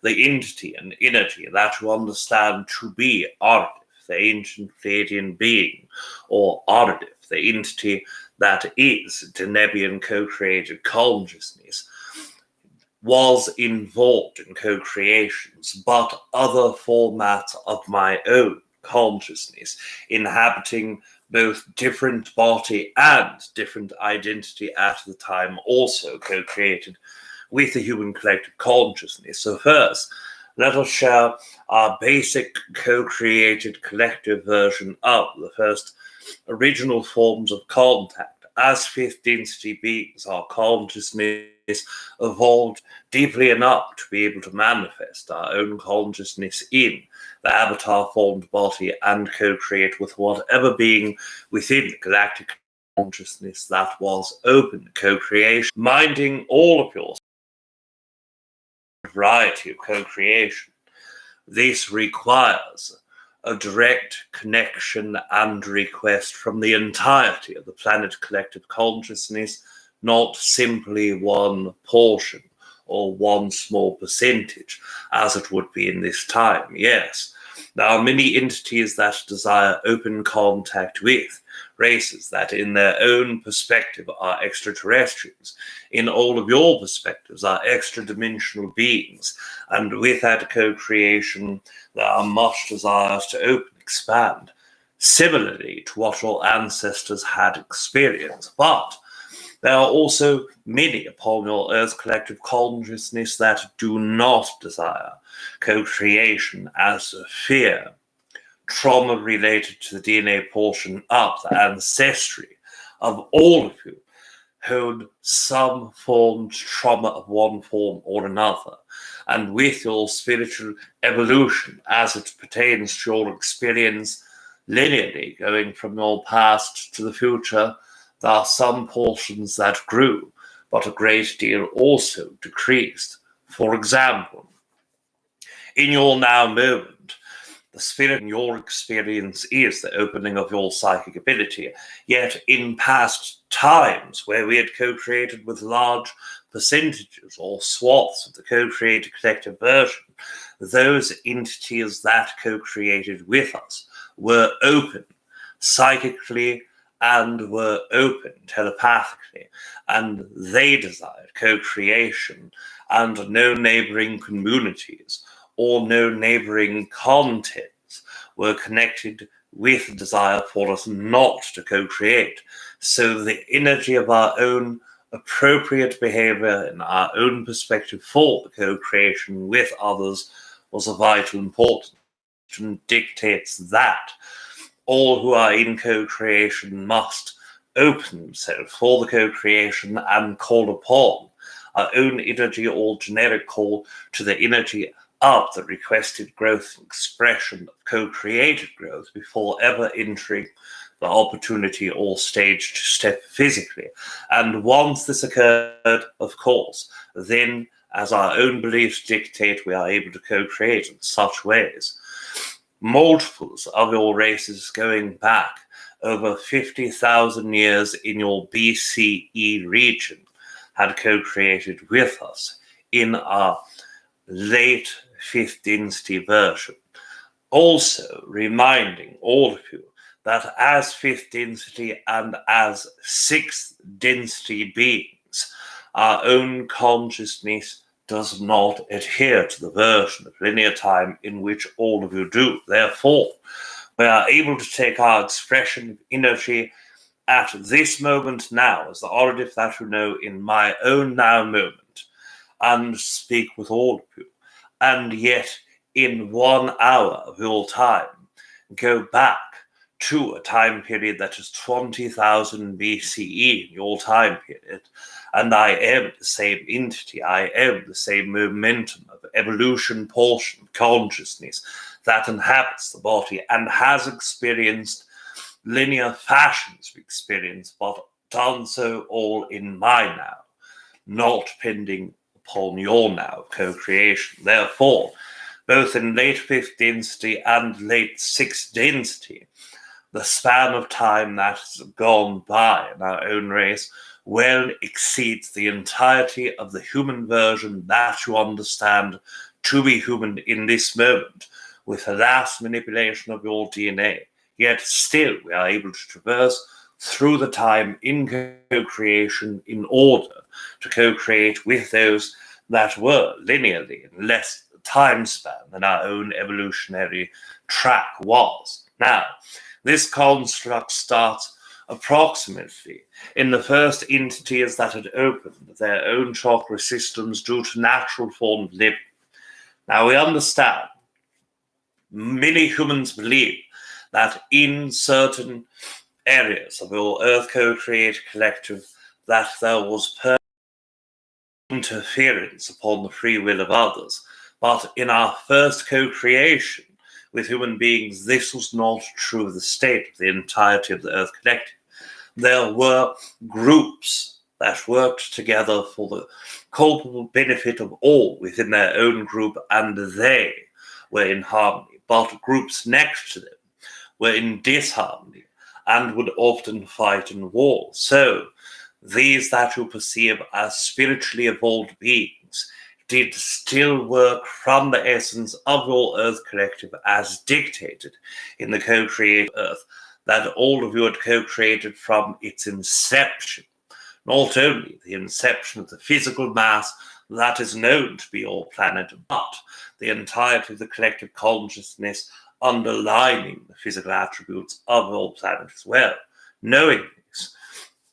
the entity and energy that you understand to be Aridif, the ancient Pleaidian being, or Aridif, the entity that is Denebian co-created consciousness, was involved in co-creations, but other formats of my own consciousness, inhabiting both different body and different identity at the time, also co-created with the human collective consciousness. So first, let us share our basic co-created collective version of the first original forms of contact. As fifth density beings, our consciousness evolved deeply enough to be able to manifest our own consciousness in the avatar-formed body and co-create with whatever being within the galactic consciousness that was open to co-creation, minding all of your variety of co-creation. This requires a direct connection and request from the entirety of the planet collective consciousness, not simply one portion or one small percentage, as it would be in this time. Yes, there are many entities that desire open contact with races that in their own perspective are extraterrestrials, in all of your perspectives are extra-dimensional beings, and with that co-creation there are much desires to open, expand, similarly to what your ancestors had experienced. But there are also many upon your Earth's collective consciousness that do not desire co-creation as a fear, trauma related to the DNA portion of the ancestry of all of you hold some formed trauma of one form or another. And with your spiritual evolution as it pertains to your experience linearly going from your past to the future, there are some portions that grew, but a great deal also decreased. For example, in your now moment, the spirit in your experience is the opening of your psychic ability. Yet in past times where we had co-created with large percentages or swaths of the co-created collective version, those entities that co-created with us were open psychically and were open telepathically, and they desired co-creation, and no neighboring communities or no neighboring contents were connected with desire for us not to co-create. So the energy of our own appropriate behavior and our own perspective for the co-creation with others was of vital importance, and dictates that all who are in co-creation must open themselves for the co-creation and call upon our own energy or generic call to the energy of the requested growth and expression of co-created growth before ever entering the opportunity or stage to step physically. And once this occurred, of course, then as our own beliefs dictate, we are able to co-create in such ways. Multiples of your races going back over 50,000 years in your BCE region had co-created with us in our late 5th dynasty version. Also reminding all of you that as 5th dynasty and as 6th dynasty beings, our own consciousness does not adhere to the version of linear time in which all of you do. Therefore, we are able to take our expression of energy at this moment now, as the Aridif that you know in my own now moment, and speak with all of you. And yet, in 1 hour of your time, go back to a time period that is 20,000 BCE in your time period, and I am the same entity, I am the same momentum of evolution portion consciousness that inhabits the body and has experienced linear fashions of experience, but done so all in my now, not pending upon your now of co-creation. Therefore, both in late 5th dynasty and late 6th dynasty, the span of time that has gone by in our own race well exceeds the entirety of the human version that you understand to be human in this moment, with the last manipulation of your DNA. Yet still we are able to traverse through the time in co-creation in order to co-create with those that were linearly in less time span than our own evolutionary track was. Now, this construct starts approximately in the first entities that had opened their own chakra systems due to natural form of living. Now we understand, many humans believe that in certain areas of your Earth co-created collective that there was interference upon the free will of others. But in our first co-creation with human beings, this was not true of the state of the entirety of the Earth collective. There were groups that worked together for the culpable benefit of all within their own group, and they were in harmony, but groups next to them were in disharmony and would often fight in war. So these that you perceive as spiritually evolved beings did still work from the essence of your Earth collective as dictated in the co-created Earth that all of you had co-created from its inception. Not only the inception of the physical mass that is known to be your planet, but the entirety of the collective consciousness underlining the physical attributes of your planet as well. Knowing this,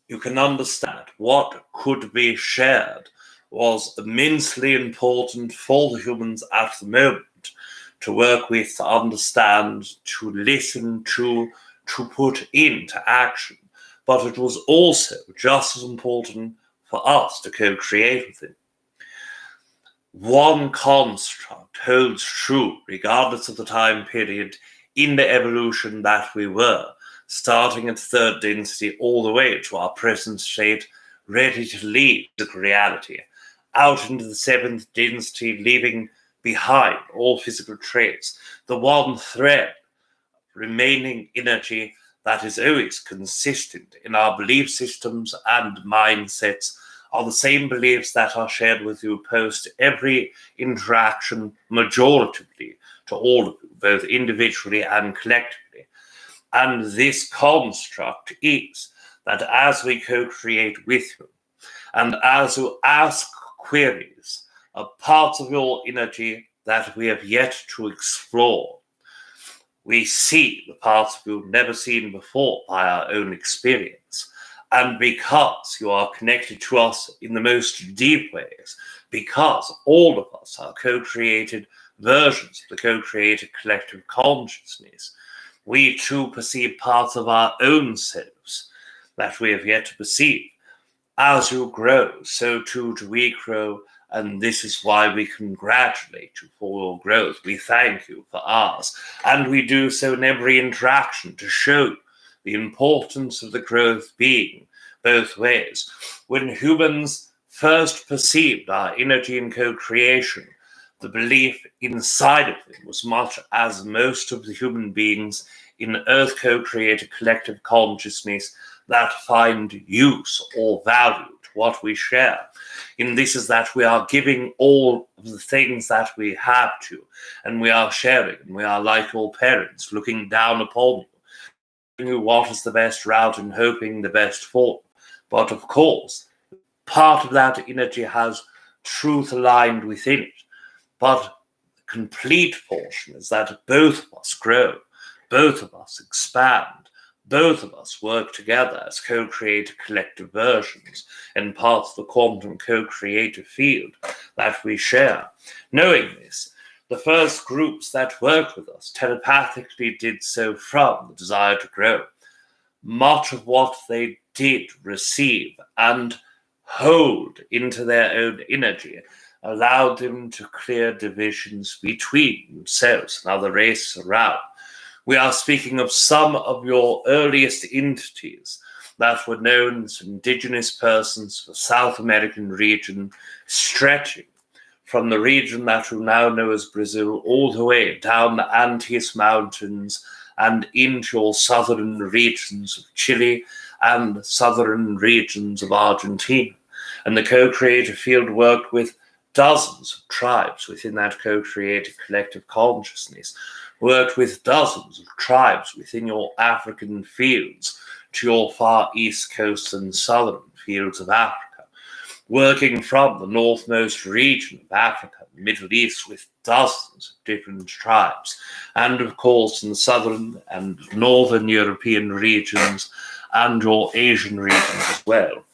you can understand what could be shared was immensely important for the humans at the moment to work with, to understand, to listen to put into action. But it was also just as important for us to co-create with it. One construct holds true regardless of the time period in the evolution that we were, starting at third density all the way to our present state, ready to leave the reality, out into the seventh density, leaving behind all physical traits, the one thread remaining energy that is always consistent in our belief systems and mindsets are the same beliefs that are shared with you post every interaction majoritively to all of you, both individually and collectively. And this construct is that as we co-create with you, and as you ask queries of parts of your energy that we have yet to explore, we see the parts we've never seen before by our own experience. And because you are connected to us in the most deep ways, because all of us are co-created versions of the co-created collective consciousness, we too perceive parts of our own selves that we have yet to perceive. As you grow, so too do we grow, and this is why we congratulate you for your growth. We thank you for ours, and we do so in every interaction to show you the importance of the growth being both ways. When humans first perceived our energy in co-creation, the belief inside of them was much as most of the human beings in Earth co-created collective consciousness that find use or value to what we share. In this is that we are giving all of the things that we have to, and we are sharing, and we are like your parents, looking down upon you, telling you what is the best route and hoping the best for you. But of course, part of that energy has truth aligned within it. But the complete portion is that both of us grow, both of us expand, both of us work together as co-created collective versions in parts of the quantum co-creative field that we share. Knowing this, the first groups that worked with us telepathically did so from the desire to grow. Much of what they did receive and hold into their own energy allowed them to clear divisions between themselves and other races around. We are speaking of some of your earliest entities that were known as indigenous persons for South American region, stretching from the region that we now know as Brazil all the way down the Andes Mountains and into your southern regions of Chile and southern regions of Argentina. And the co-creative field worked with dozens of tribes within that co-created collective consciousness, worked with dozens of tribes within your African fields to your far east coast and southern fields of Africa, working from the northmost region of Africa, the Middle East, with dozens of different tribes, and of course in the southern and northern European regions and your Asian regions as well.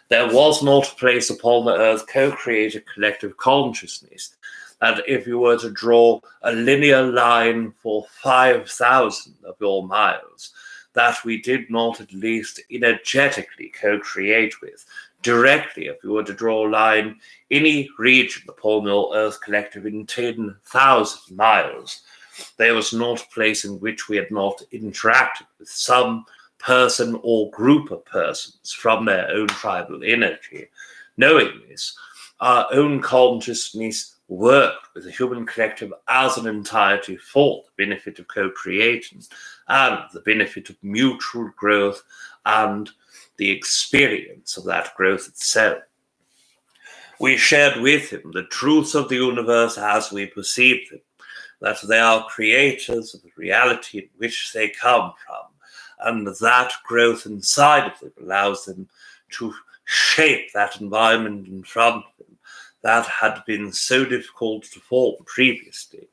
There was not a place upon the earth co-created collective consciousness that if you were to draw a linear line for 5,000 of your miles, that we did not at least energetically co-create with. Directly, if you were to draw a line, any region upon your earth collective in 10,000 miles, there was not a place in which we had not interacted with some person or group of persons from their own tribal energy. Knowing this, our own consciousness worked with the human collective as an entirety for the benefit of co-creation and the benefit of mutual growth and the experience of that growth itself. We shared with him the truths of the universe as we perceive them, that they are creators of the reality in which they come from, and that growth inside of them allows them to shape that environment in front of them that had been so difficult to form previously.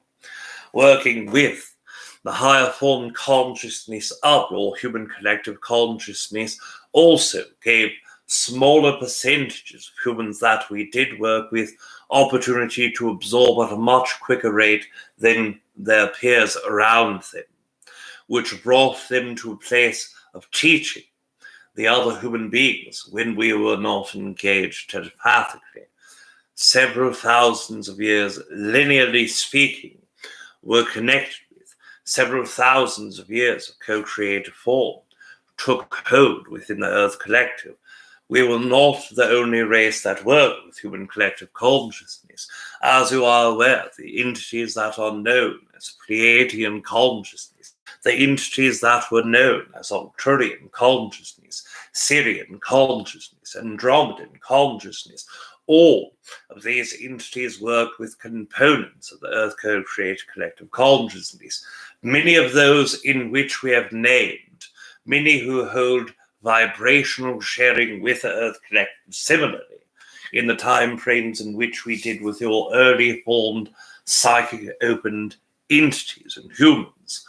Working with the higher form consciousness of your human collective consciousness also gave smaller percentages of humans that we did work with opportunity to absorb at a much quicker rate than their peers around them, which brought them to a place of teaching the other human beings when we were not engaged telepathically. Several thousands of years, linearly speaking, were connected with. Several thousands of years of co-creative form took hold within the Earth Collective. We were not the only race that worked with human collective consciousness. As you are aware, the entities that are known as Pleaidian consciousness, the entities that were known as Arcturian consciousness, Syrian consciousness, Andromedan consciousness, all of these entities work with components of the Earth co-created collective consciousness, many of those in which we have named, many who hold vibrational sharing with the Earth Collective similarly, in the time frames in which we did with your early formed psychic opened entities and humans,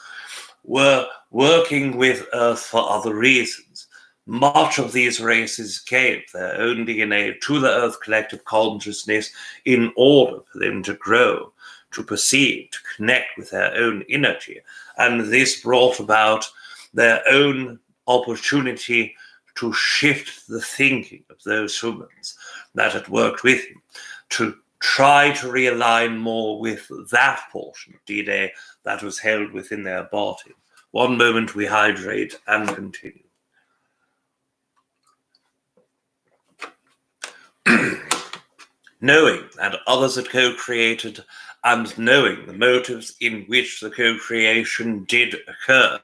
were working with Earth for other reasons. Much of these races gave their own DNA to the Earth Collective consciousness in order for them to grow, to perceive, to connect with their own energy, and this brought about their own opportunity to shift the thinking of those humans that had worked with him, to try to realign more with that portion of DNA that was held within their body. One moment we hydrate and continue. Knowing that others had co-created and knowing the motives in which the co-creation did occur,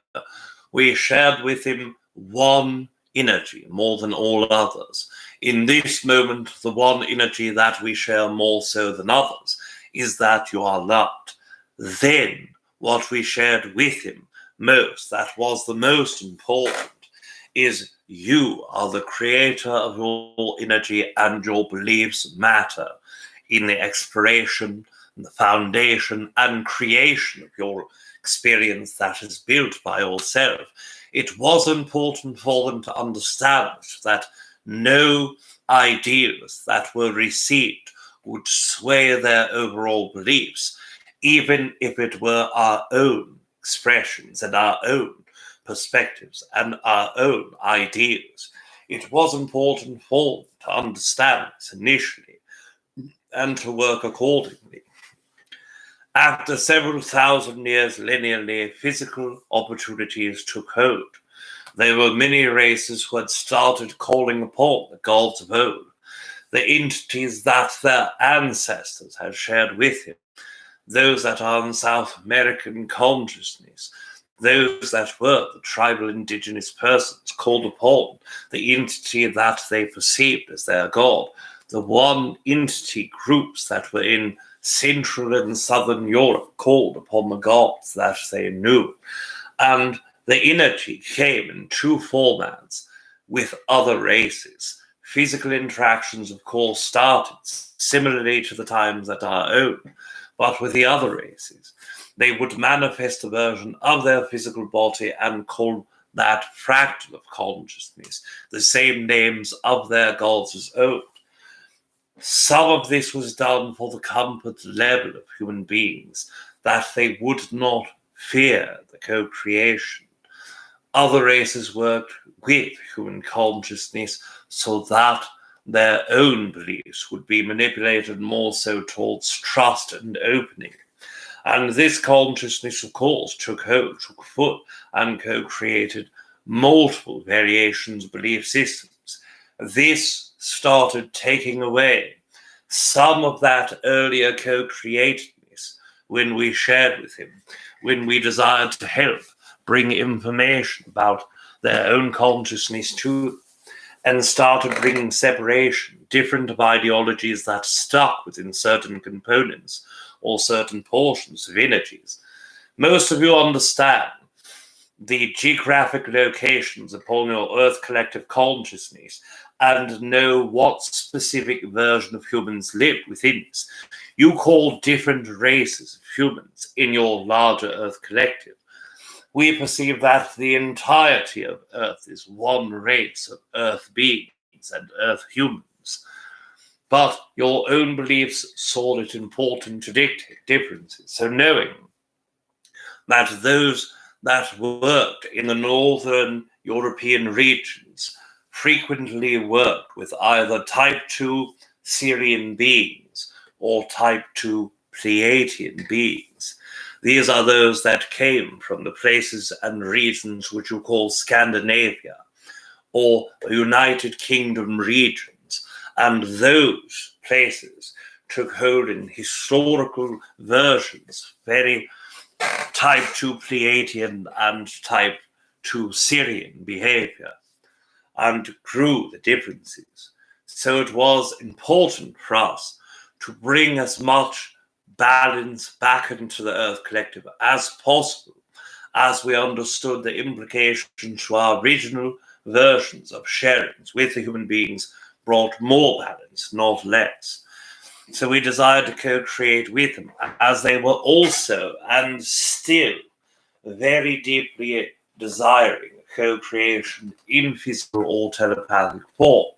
we shared with him one energy more than all others. In this moment, the one energy that we share more so than others is that you are loved. Then, what we shared with him most, that was the most important, is you are the creator of your energy and your beliefs matter in the exploration, the foundation and creation of your experience that is built by yourself. It was important for them to understand that no ideas that were received would sway their overall beliefs, even if it were our own expressions and our own perspectives and our own ideas. It was important for them to understand this initially and to work accordingly. After several thousand years linearly, physical opportunities took hold. There were many races who had started calling upon the gods of old, the entities that their ancestors had shared with him, those that are in South American consciousness, those that were the tribal indigenous persons called upon, the entity that they perceived as their god, the one entity groups that were in Central and Southern Europe called upon the gods that they knew. And the energy came in two formats with other races. Physical interactions, of course, started similarly to the times that our own, but with the other races. They would manifest a version of their physical body and call that fractal of consciousness, the same names of their gods as old. Some of this was done for the comfort level of human beings, that they would not fear the co-creation. Other races worked with human consciousness so that their own beliefs would be manipulated more so towards trust and opening. And this consciousness, of course, took hold, took foot, and co-created multiple variations of belief systems. This started taking away some of that earlier co-createdness when we shared with him, when we desired to help bring information about their own consciousness to them, and started bringing separation, different of ideologies that stuck within certain components or certain portions of energies. Most of you understand the geographic locations upon your Earth collective consciousness and know what specific version of humans live within this. You call different races of humans in your larger Earth collective. We perceive that the entirety of Earth is one race of Earth beings and Earth humans. But your own beliefs saw it important to dictate differences. So knowing that those that worked in the northern European regions frequently worked with either type 2 Syrian beings or type 2 Pleaidian beings. These are those that came from the places and regions which you call Scandinavia or United Kingdom regions, and those places took hold in historical versions, very type 2 Pleiadian and type 2 Syrian behavior, and grew the differences. So it was important for us to bring as much balance back into the Earth Collective as possible, as we understood the implications to our original versions of sharings with the human beings brought more balance, not less. So we desired to co-create with them, as they were also and still very deeply desiring co-creation in physical or telepathic form.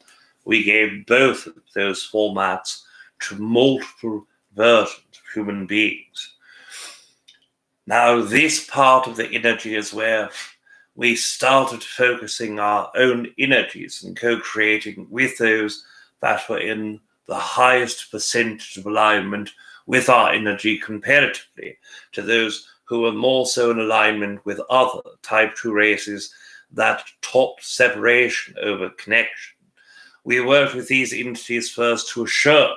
We gave both of those formats to multiple versions of human beings. Now, this part of the energy is where we started focusing our own energies and co-creating with those that were in the highest percentage of alignment with our energy comparatively to those who were more so in alignment with other type 2 races that taught separation over connection. We worked with these entities first to assure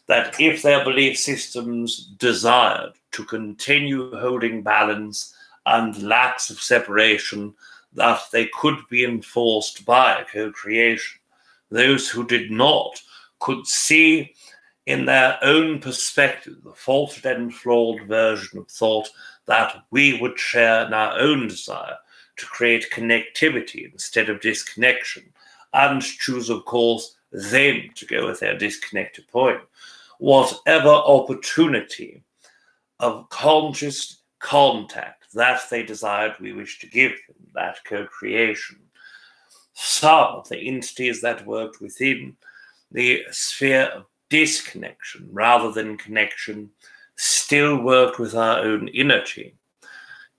that if their belief systems desired to continue holding balance and lacks of separation, that they could be enforced by co-creation. Those who did not could see in their own perspective the faulted and flawed version of thought that we would share in our own desire to create connectivity instead of disconnection, and choose, of course, them to go with their disconnected point. Whatever opportunity of conscious contact that they desired, we wish to give them, that co-creation. Some of the entities that worked within the sphere of disconnection rather than connection still worked with our own energy.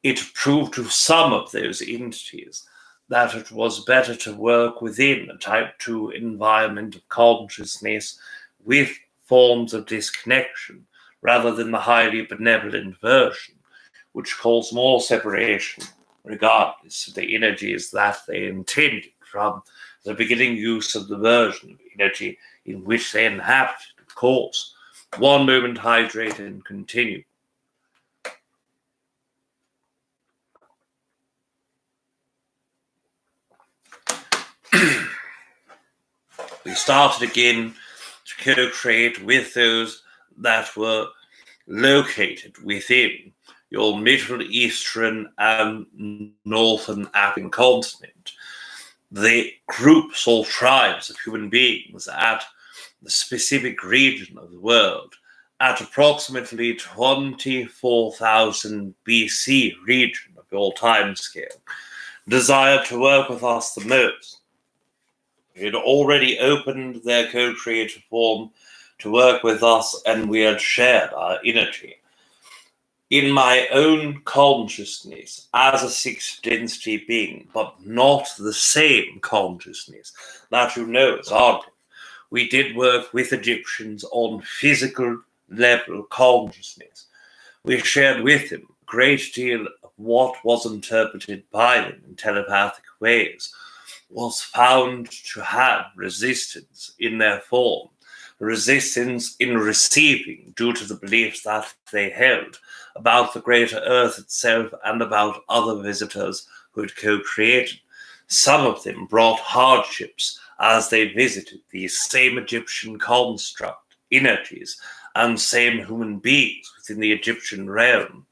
It proved to some of those entities that it was better to work within a type 2 environment of consciousness with forms of disconnection rather than the highly benevolent version, which calls more separation regardless of the energies that they intended from the beginning use of the version of energy in which they inhabited, of course. One moment, hydrate and continue. We started again to co-create with those that were located within your Middle Eastern and Northern African continent. The groups or tribes of human beings at the specific region of the world at approximately 24,000 BC region of your time scale desired to work with us the most. They had already opened their co-creative form to work with us, and we had shared our energy. In my own consciousness as a sixth density being, but not the same consciousness that you know as Aridif, we did work with Egyptians on physical level consciousness. We shared with them a great deal of what was interpreted by them in telepathic ways, was found to have resistance in their form, resistance in receiving due to the beliefs that they held about the greater earth itself and about other visitors who had co-created. Some of them brought hardships as they visited these same Egyptian construct energies and same human beings within the Egyptian realm.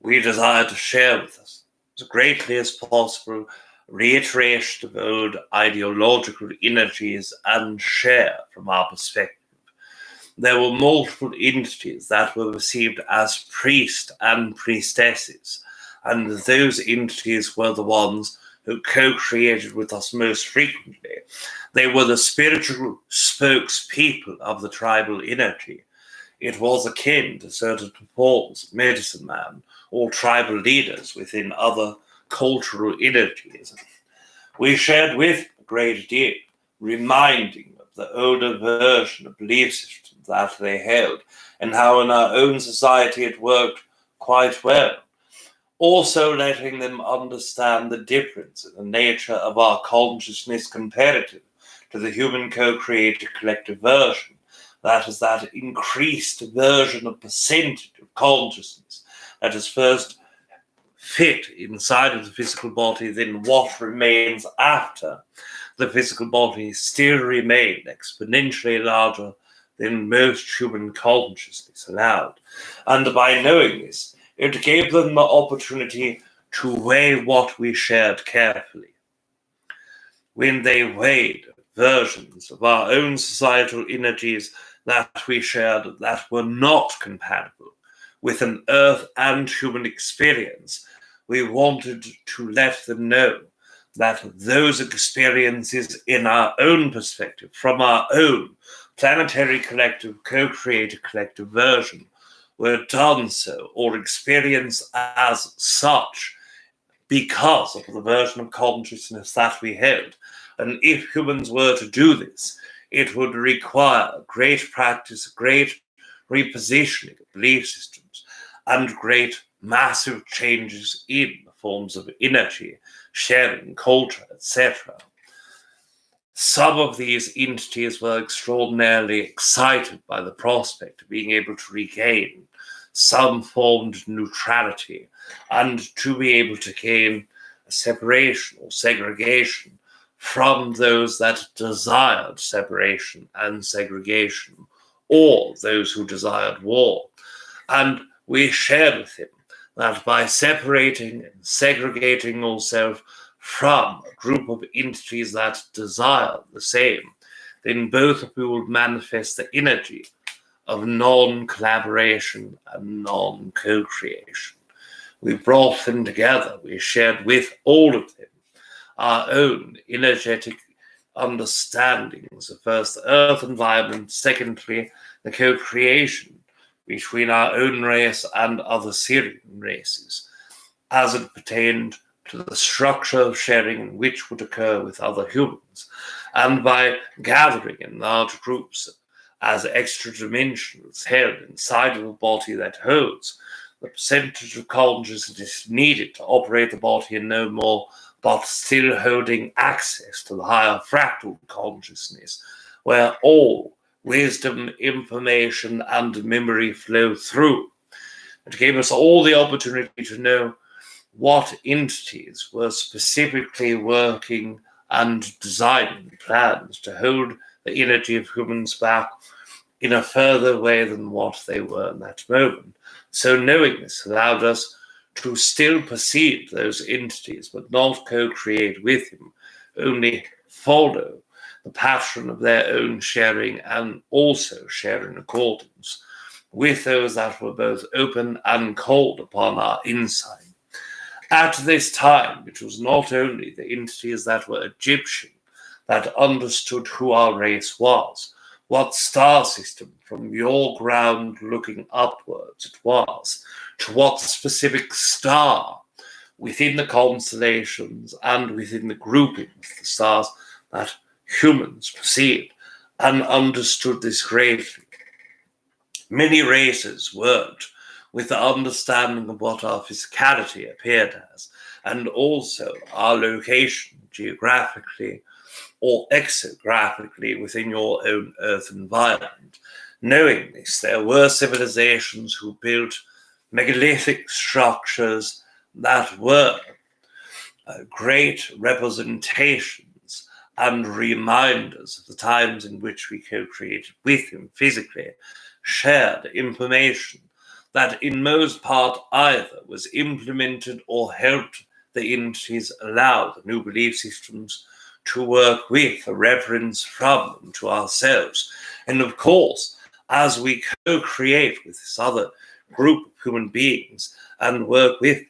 We desire to share with us as greatly as possible reiteration of old ideological energies and share from our perspective. There were multiple entities that were received as priests and priestesses, and those entities were the ones who co-created with us most frequently. They were the spiritual spokespeople of the tribal energy. It was akin to certain forms of medicine man or tribal leaders within other cultural energies. We shared with a great deal, reminding of the older version of belief systems that they held and how in our own society it worked quite well. Also letting them understand the difference in the nature of our consciousness comparative to the human co-created collective version. That is that increased version of percentage of consciousness that is first fit inside of the physical body, then what remains after the physical body still remain exponentially larger than most human consciousness allowed. And by knowing this, it gave them the opportunity to weigh what we shared carefully. When they weighed versions of our own societal energies that we shared that were not compatible with an earth and human experience, we wanted to let them know that those experiences in our own perspective, from our own planetary collective, co-created collective version, were done so or experienced as such because of the version of consciousness that we held. And if humans were to do this, it would require great practice, great repositioning of belief systems, and great massive changes in the forms of energy, sharing, culture, etc. Some of these entities were extraordinarily excited by the prospect of being able to regain some form of neutrality and to be able to gain a separation or segregation from those that desired separation and segregation, or those who desired war. And we shared with him that by separating and segregating ourselves from a group of entities that desire the same, then both of you will manifest the energy of non-collaboration and non-co-creation. We brought them together. We shared with all of them our own energetic understandings of first the earth environment, secondly, the co-creation between our own race and other Syrian races, as it pertained to the structure of sharing which would occur with other humans, and by gathering in large groups as extra dimensions held inside of a body that holds the percentage of consciousness needed to operate the body and no more, but still holding access to the higher fractal consciousness, where all wisdom, information, and memory flow through. It gave us all the opportunity to know what entities were specifically working and designing plans to hold the energy of humans back in a further way than what they were in that moment. So knowing this allowed us to still perceive those entities, but not co-create with him, only follow the pattern of their own sharing and also share in accordance with those that were both open and cold upon our insight. At this time, it was not only the entities that were Egyptian that understood who our race was, what star system from your ground looking upwards it was, to what specific star within the constellations and within the groupings, the stars that humans perceived and understood this greatly. Many races worked with the understanding of what our physicality appeared as, and also our location geographically, or exographically within your own Earth environment. Knowing this, there were civilizations who built megalithic structures that were great representations and reminders of the times in which we co-created with him physically, shared information that in most part either was implemented or helped the entities allow the new belief systems to work with a reference from them to ourselves. And of course, as we co-create with this other group of human beings and work with them,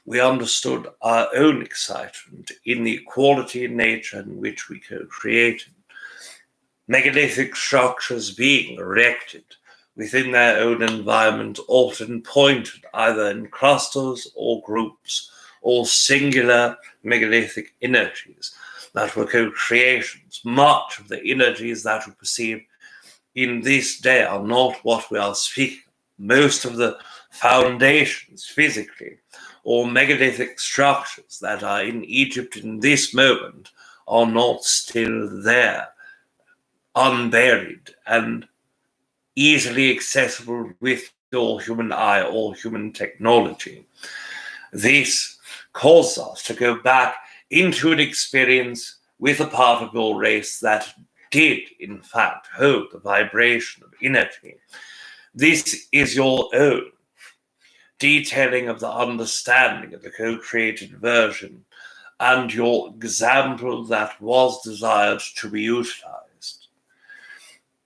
we understood our own excitement in the equality in nature in which we co-created. Megalithic structures being erected within their own environment often pointed either in clusters or groups or singular megalithic energies that were co-creations. Much of the energies that we perceive in this day are not what we are speaking. Most of the foundations physically or megalithic structures that are in Egypt in this moment are not still there, unburied and easily accessible with your human eye or human technology. This causes us to go back into an experience with a part of your race that did, in fact, hold the vibration of energy. This is your own detailing of the understanding of the co-created version and your example that was desired to be utilized.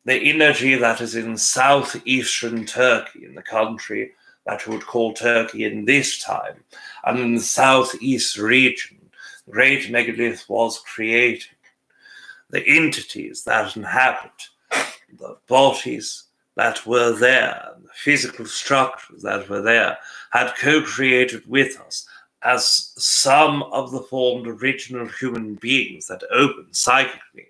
The energy that is in southeastern Turkey, in the country that you would call Turkey in this time, and in the southeast region, the great megalith was created. The entities that inhabit the bodies that were there, the physical structures that were there, had co-created with us as some of the formed original human beings that opened psychically.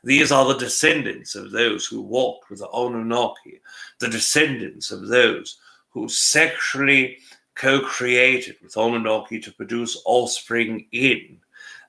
These are the descendants of those who walked with the Anunnaki, the descendants of those who sexually co-created with Anunnaki to produce offspring in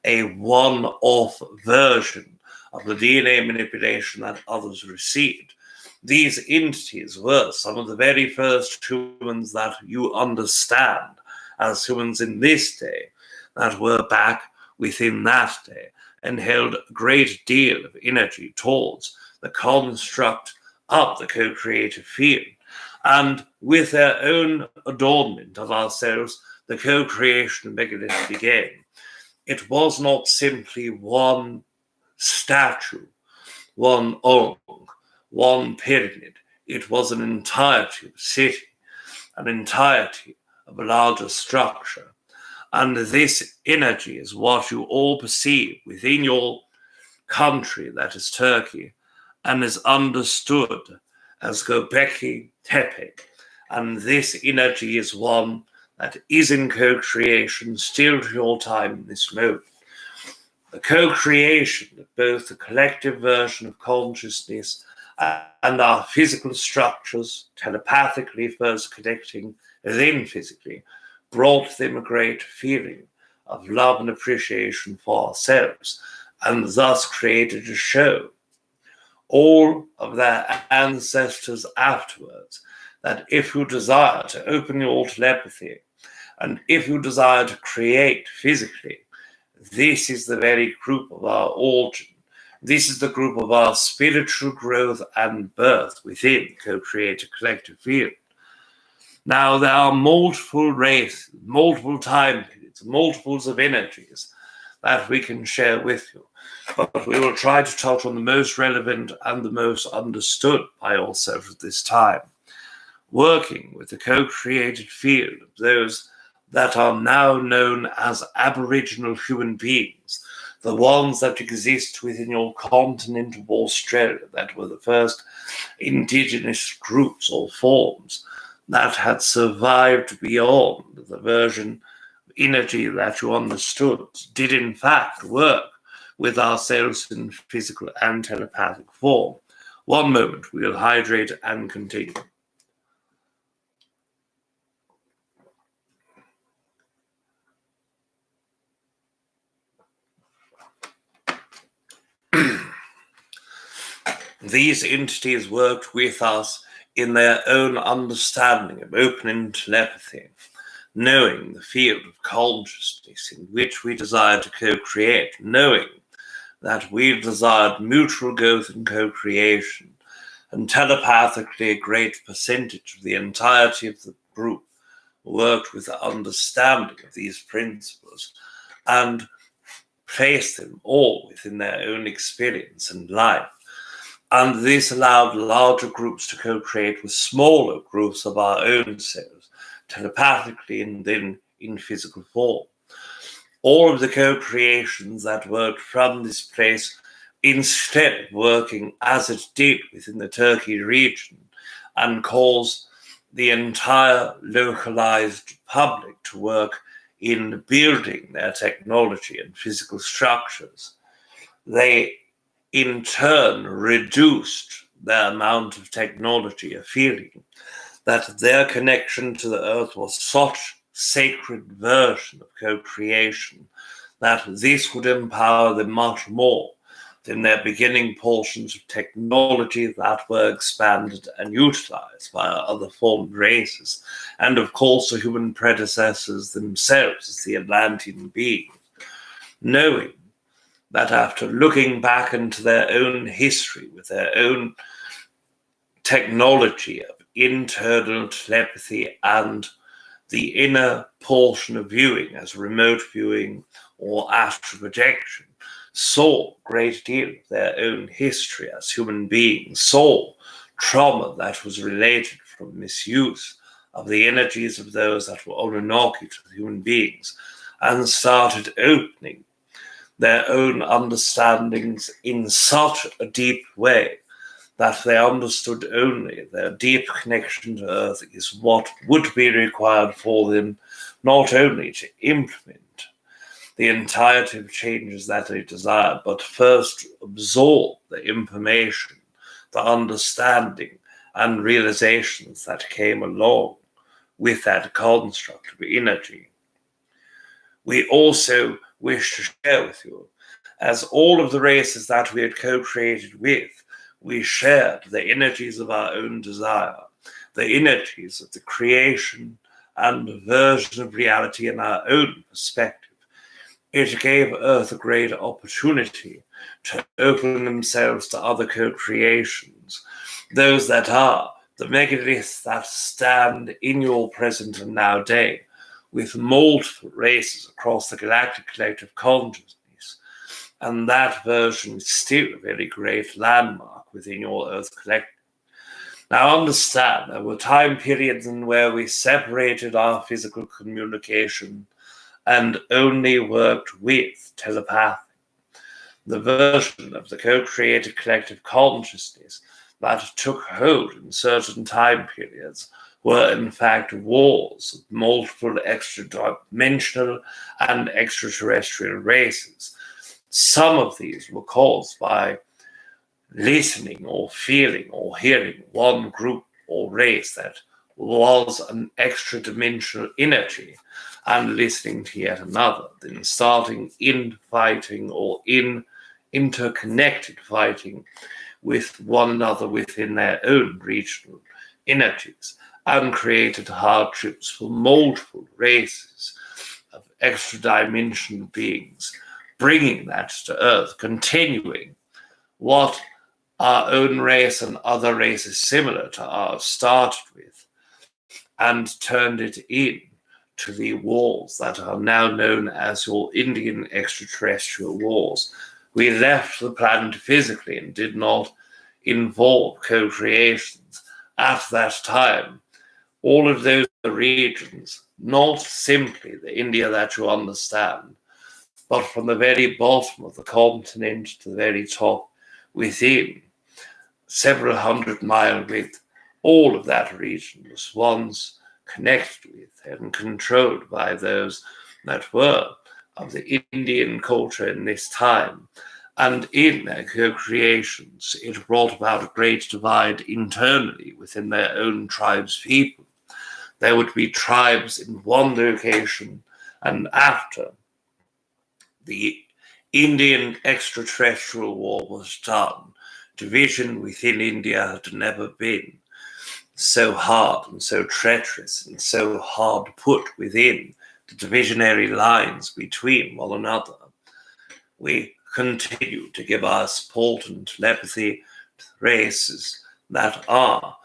a one-off version of the DNA manipulation that others received. These entities were some of the very first humans that you understand as humans in this day, that were back within that day, and held a great deal of energy towards the construct of the co-creative field. And with their own adornment of ourselves, the co-creation of megalith began. It was not simply one statue, one Ong, one pyramid. It was an entirety of a city, an entirety of a larger structure. And this energy is what you all perceive within your country, that is Turkey, and is understood as Göbekli Tepe. And this energy is one that is in co-creation still to your time in this moment. The co-creation of both the collective version of consciousness and our physical structures, telepathically first connecting, then physically, brought them a great feeling of love and appreciation for ourselves, and thus created a show. All of their ancestors afterwards, that if you desire to open your telepathy, and if you desire to create physically, this is the very group of our origin. This is the group of our spiritual growth and birth within the co-created collective field. Now, there are multiple races, multiple time periods, multiples of energies that we can share with you, but we will try to touch on the most relevant and the most understood by yourself at this time. Working with the co-created field of those that are now known as Aboriginal human beings, the ones that exist within your continent of Australia, that were the first indigenous groups or forms that had survived beyond the version of energy that you understood, did in fact work with ourselves in physical and telepathic form. One moment, we'll hydrate and continue. These entities worked with us in their own understanding of opening telepathy, knowing the field of consciousness in which we desired to co-create, knowing that we desired mutual growth and co-creation, and telepathically a great percentage of the entirety of the group worked with the understanding of these principles and placed them all within their own experience and life. And this allowed larger groups to co-create with smaller groups of our own selves, telepathically and then in physical form. All of the co-creations that worked from this place, instead of working as it did within the Turkey region and caused the entire localized public to work in building their technology and physical structures, they in turn reduced the amount of technology, a feeling that their connection to the earth was such sacred version of co-creation that this would empower them much more than their beginning portions of technology that were expanded and utilized by other formed races, and of course the human predecessors themselves as the Atlantean beings, knowing that after looking back into their own history with their own technology of internal telepathy and the inner portion of viewing as remote viewing or astral projection, saw a great deal of their own history as human beings, saw trauma that was related from misuse of the energies of those that were Anunnaki to human beings, and started opening their own understandings in such a deep way that they understood only their deep connection to Earth is what would be required for them not only to implement the entirety of changes that they desired, but first absorb the information, the understanding and realizations that came along with that construct of energy. We also wish to share with you, as all of the races that we had co-created with, we shared the energies of our own desire, the energies of the creation and version of reality in our own perspective. It gave Earth a great opportunity to open themselves to other co-creations, those that are the megaliths that stand in your present and now day, with multiple races across the galactic collective consciousness, and that version is still a very great landmark within your Earth collective. Now understand, there were time periods in where we separated our physical communication and only worked with telepathy. The version of the co-created collective consciousness that took hold in certain time periods were in fact wars of multiple extra-dimensional and extraterrestrial races. Some of these were caused by listening or feeling or hearing one group or race that was an extra-dimensional energy and listening to yet another, then starting infighting or interconnected fighting with one another within their own regional energies, and created hardships for multiple races of extra-dimensional beings, bringing that to Earth, continuing what our own race and other races similar to ours started with, and turned it in to the wars that are now known as your Indian extraterrestrial wars. We left the planet physically and did not involve co-creations at that time. All of those regions, not simply the India that you understand, but from the very bottom of the continent to the very top within, several 100-mile width, all of that region was once connected with and controlled by those that were of the Indian culture in this time. And in their co-creations, it brought about a great divide internally within their own tribes' people. There would be tribes in one location, and after the Indian extraterrestrial war was done, division within India had never been so hard and so treacherous and so hard put within the divisionary lines between one another. We continue to give our support and telepathy to races that are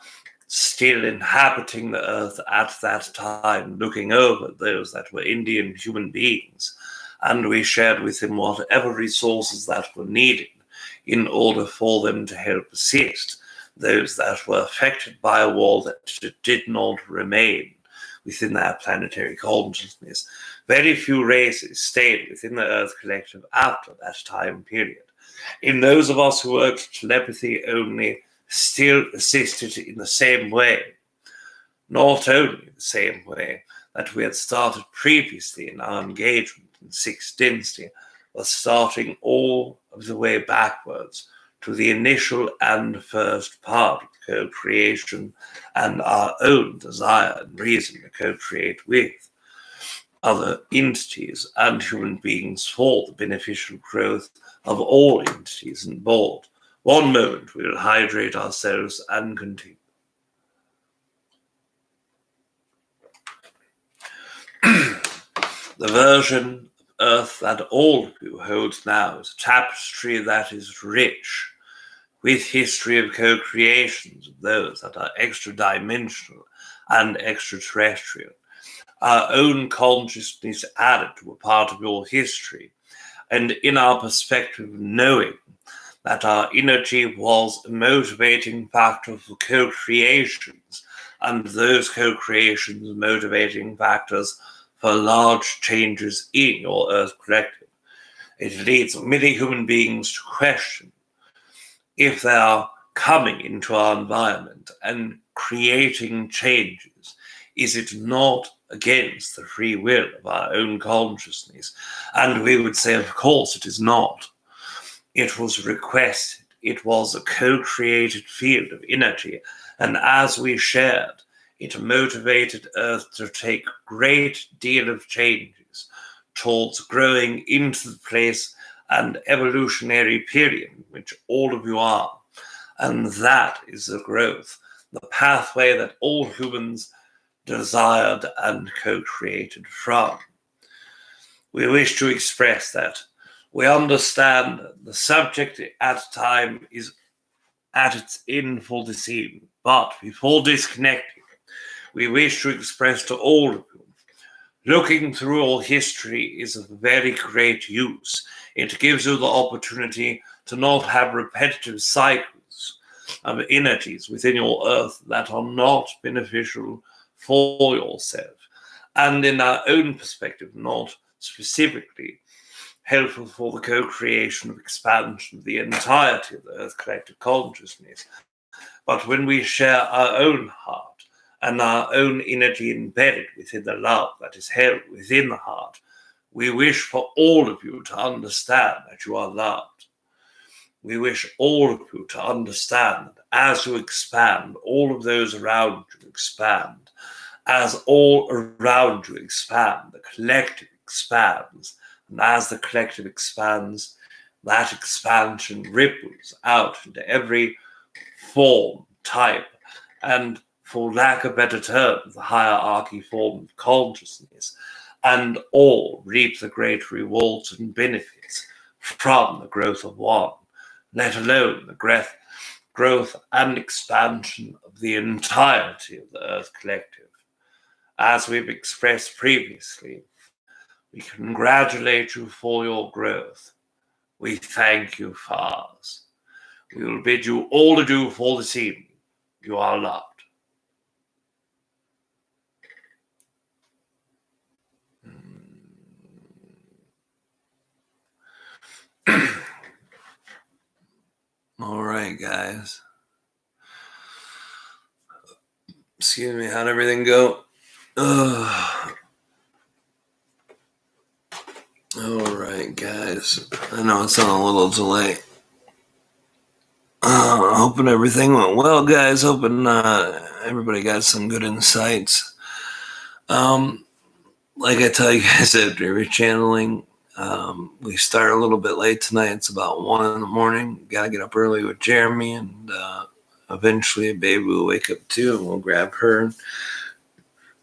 still inhabiting the earth at that time, looking over those that were Indian human beings, and we shared with them whatever resources that were needed in order for them to help assist those that were affected by a war that did not remain within their planetary consciousness. Very few races stayed within the Earth Collective after that time period. In those of us who worked telepathy only, still assisted in the same way, not only the same way that we had started previously in our engagement in 6th Dynasty, but starting all of the way backwards to the initial and first part of co-creation and our own desire and reason to co-create with other entities and human beings for the beneficial growth of all entities on board. One moment, we will hydrate ourselves and continue. The version of Earth that all of you hold now is a tapestry that is rich with history of co-creations of those that are extra-dimensional and extraterrestrial. Our own consciousness added to a part of your history, and in our perspective, knowing that our energy was a motivating factor for co-creations, and those co-creations motivating factors for large changes in your Earth Collective. It leads many human beings to question if they are coming into our environment and creating changes. Is it not against the free will of our own consciousness? And we would say, of course, it is not. It was requested. It was a co-created field of energy. And as we shared, it motivated Earth to take a great deal of changes towards growing into the place and evolutionary period in which all of you are. And that is the growth, the pathway that all humans desired and co-created from. We wish to express that. We understand the subject at time is at its end for this evening, but before disconnecting, we wish to express to all of you, looking through all history is of very great use. It gives you the opportunity to not have repetitive cycles of energies within your Earth that are not beneficial for yourself, and in our own perspective, not specifically helpful for the co-creation of expansion of the entirety of the Earth Collective Consciousness. But when we share our own heart and our own energy embedded within the love that is held within the heart, we wish for all of you to understand that you are loved. We wish all of you to understand that as you expand, all of those around you expand. As all around you expand, the collective expands. And as the collective expands, that expansion ripples out into every form, type, and for lack of better term, the hierarchy form of consciousness, and all reap the great rewards and benefits from the growth of one, let alone the growth and expansion of the entirety of the Earth Collective. As we've expressed previously, we congratulate you for your growth. We thank you, Fathers. We will bid you all adieu for this evening. You are loved. All right, guys. Excuse me, how'd everything go? All right, guys. I know it's on a little delay. Hoping everything went well, guys. Hoping everybody got some good insights. Like I tell you guys after every channeling, We start a little bit late tonight. It's about 1 in the morning. Got to get up early with Jeremy, and eventually baby will wake up too, and we'll grab her.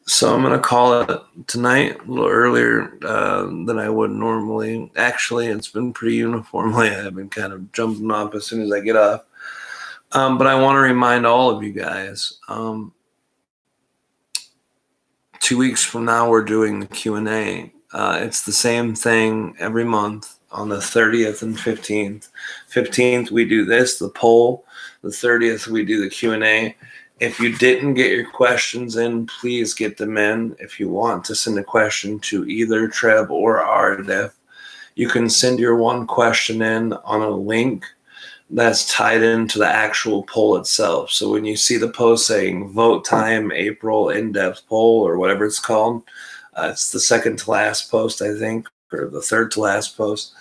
So I'm going to call it tonight a little earlier than I would normally. Actually, it's been pretty uniformly. I've been kind of jumping off as soon as I get up. But I want to remind all of you guys, 2 weeks from now, we're doing the Q&A. It's the same thing every month on the 30th and 15th. 15th, we do this, the poll. The 30th, we do the Q&A. If you didn't get your questions in, please get them in. If you want to send a question to either Treb or Aridif, you can send your one question in on a link that's tied into the actual poll itself. So when you see the post saying vote time April in-depth poll or whatever it's called, it's the second to last post, I think, or the third to last post.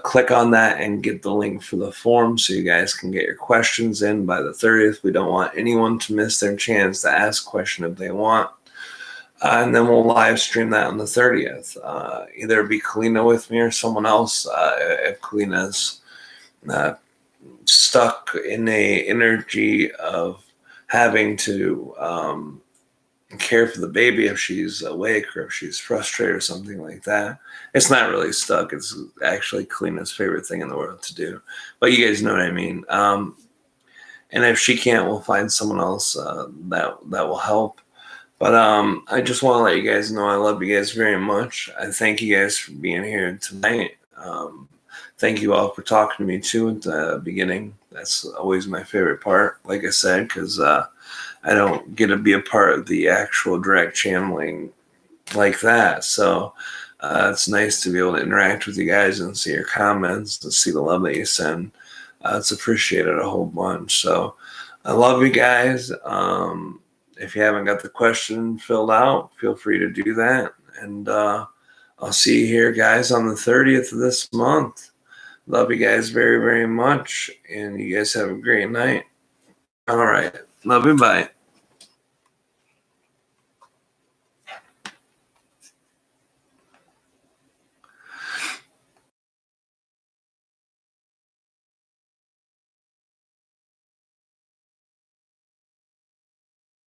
Click on that and get the link for the form so you guys can get your questions in by the 30th. We don't want anyone to miss their chance to ask a question if they want. And then we'll live stream that on the 30th. Either be Kalina with me or someone else if Kalina's stuck in a energy of having to care for the baby if she's awake or if she's frustrated or something like that. It's not really stuck. It's actually Kalina's favorite thing in the world to do. But you guys know what I mean. And if she can't, we'll find someone else that will help. But I just want to let you guys know I love you guys very much. I thank you guys for being here tonight. Thank you all for talking to me too at the beginning. That's always my favorite part, like I said, because I don't get to be a part of the actual direct channeling like that. So it's nice to be able to interact with you guys and see your comments and see the love that you send. It's appreciated a whole bunch. So I love you guys. If you haven't got the question filled out, feel free to do that. And I'll see you here, guys, on the 30th of this month. Love you guys very, very much. And you guys have a great night. All right. Love you. Bye.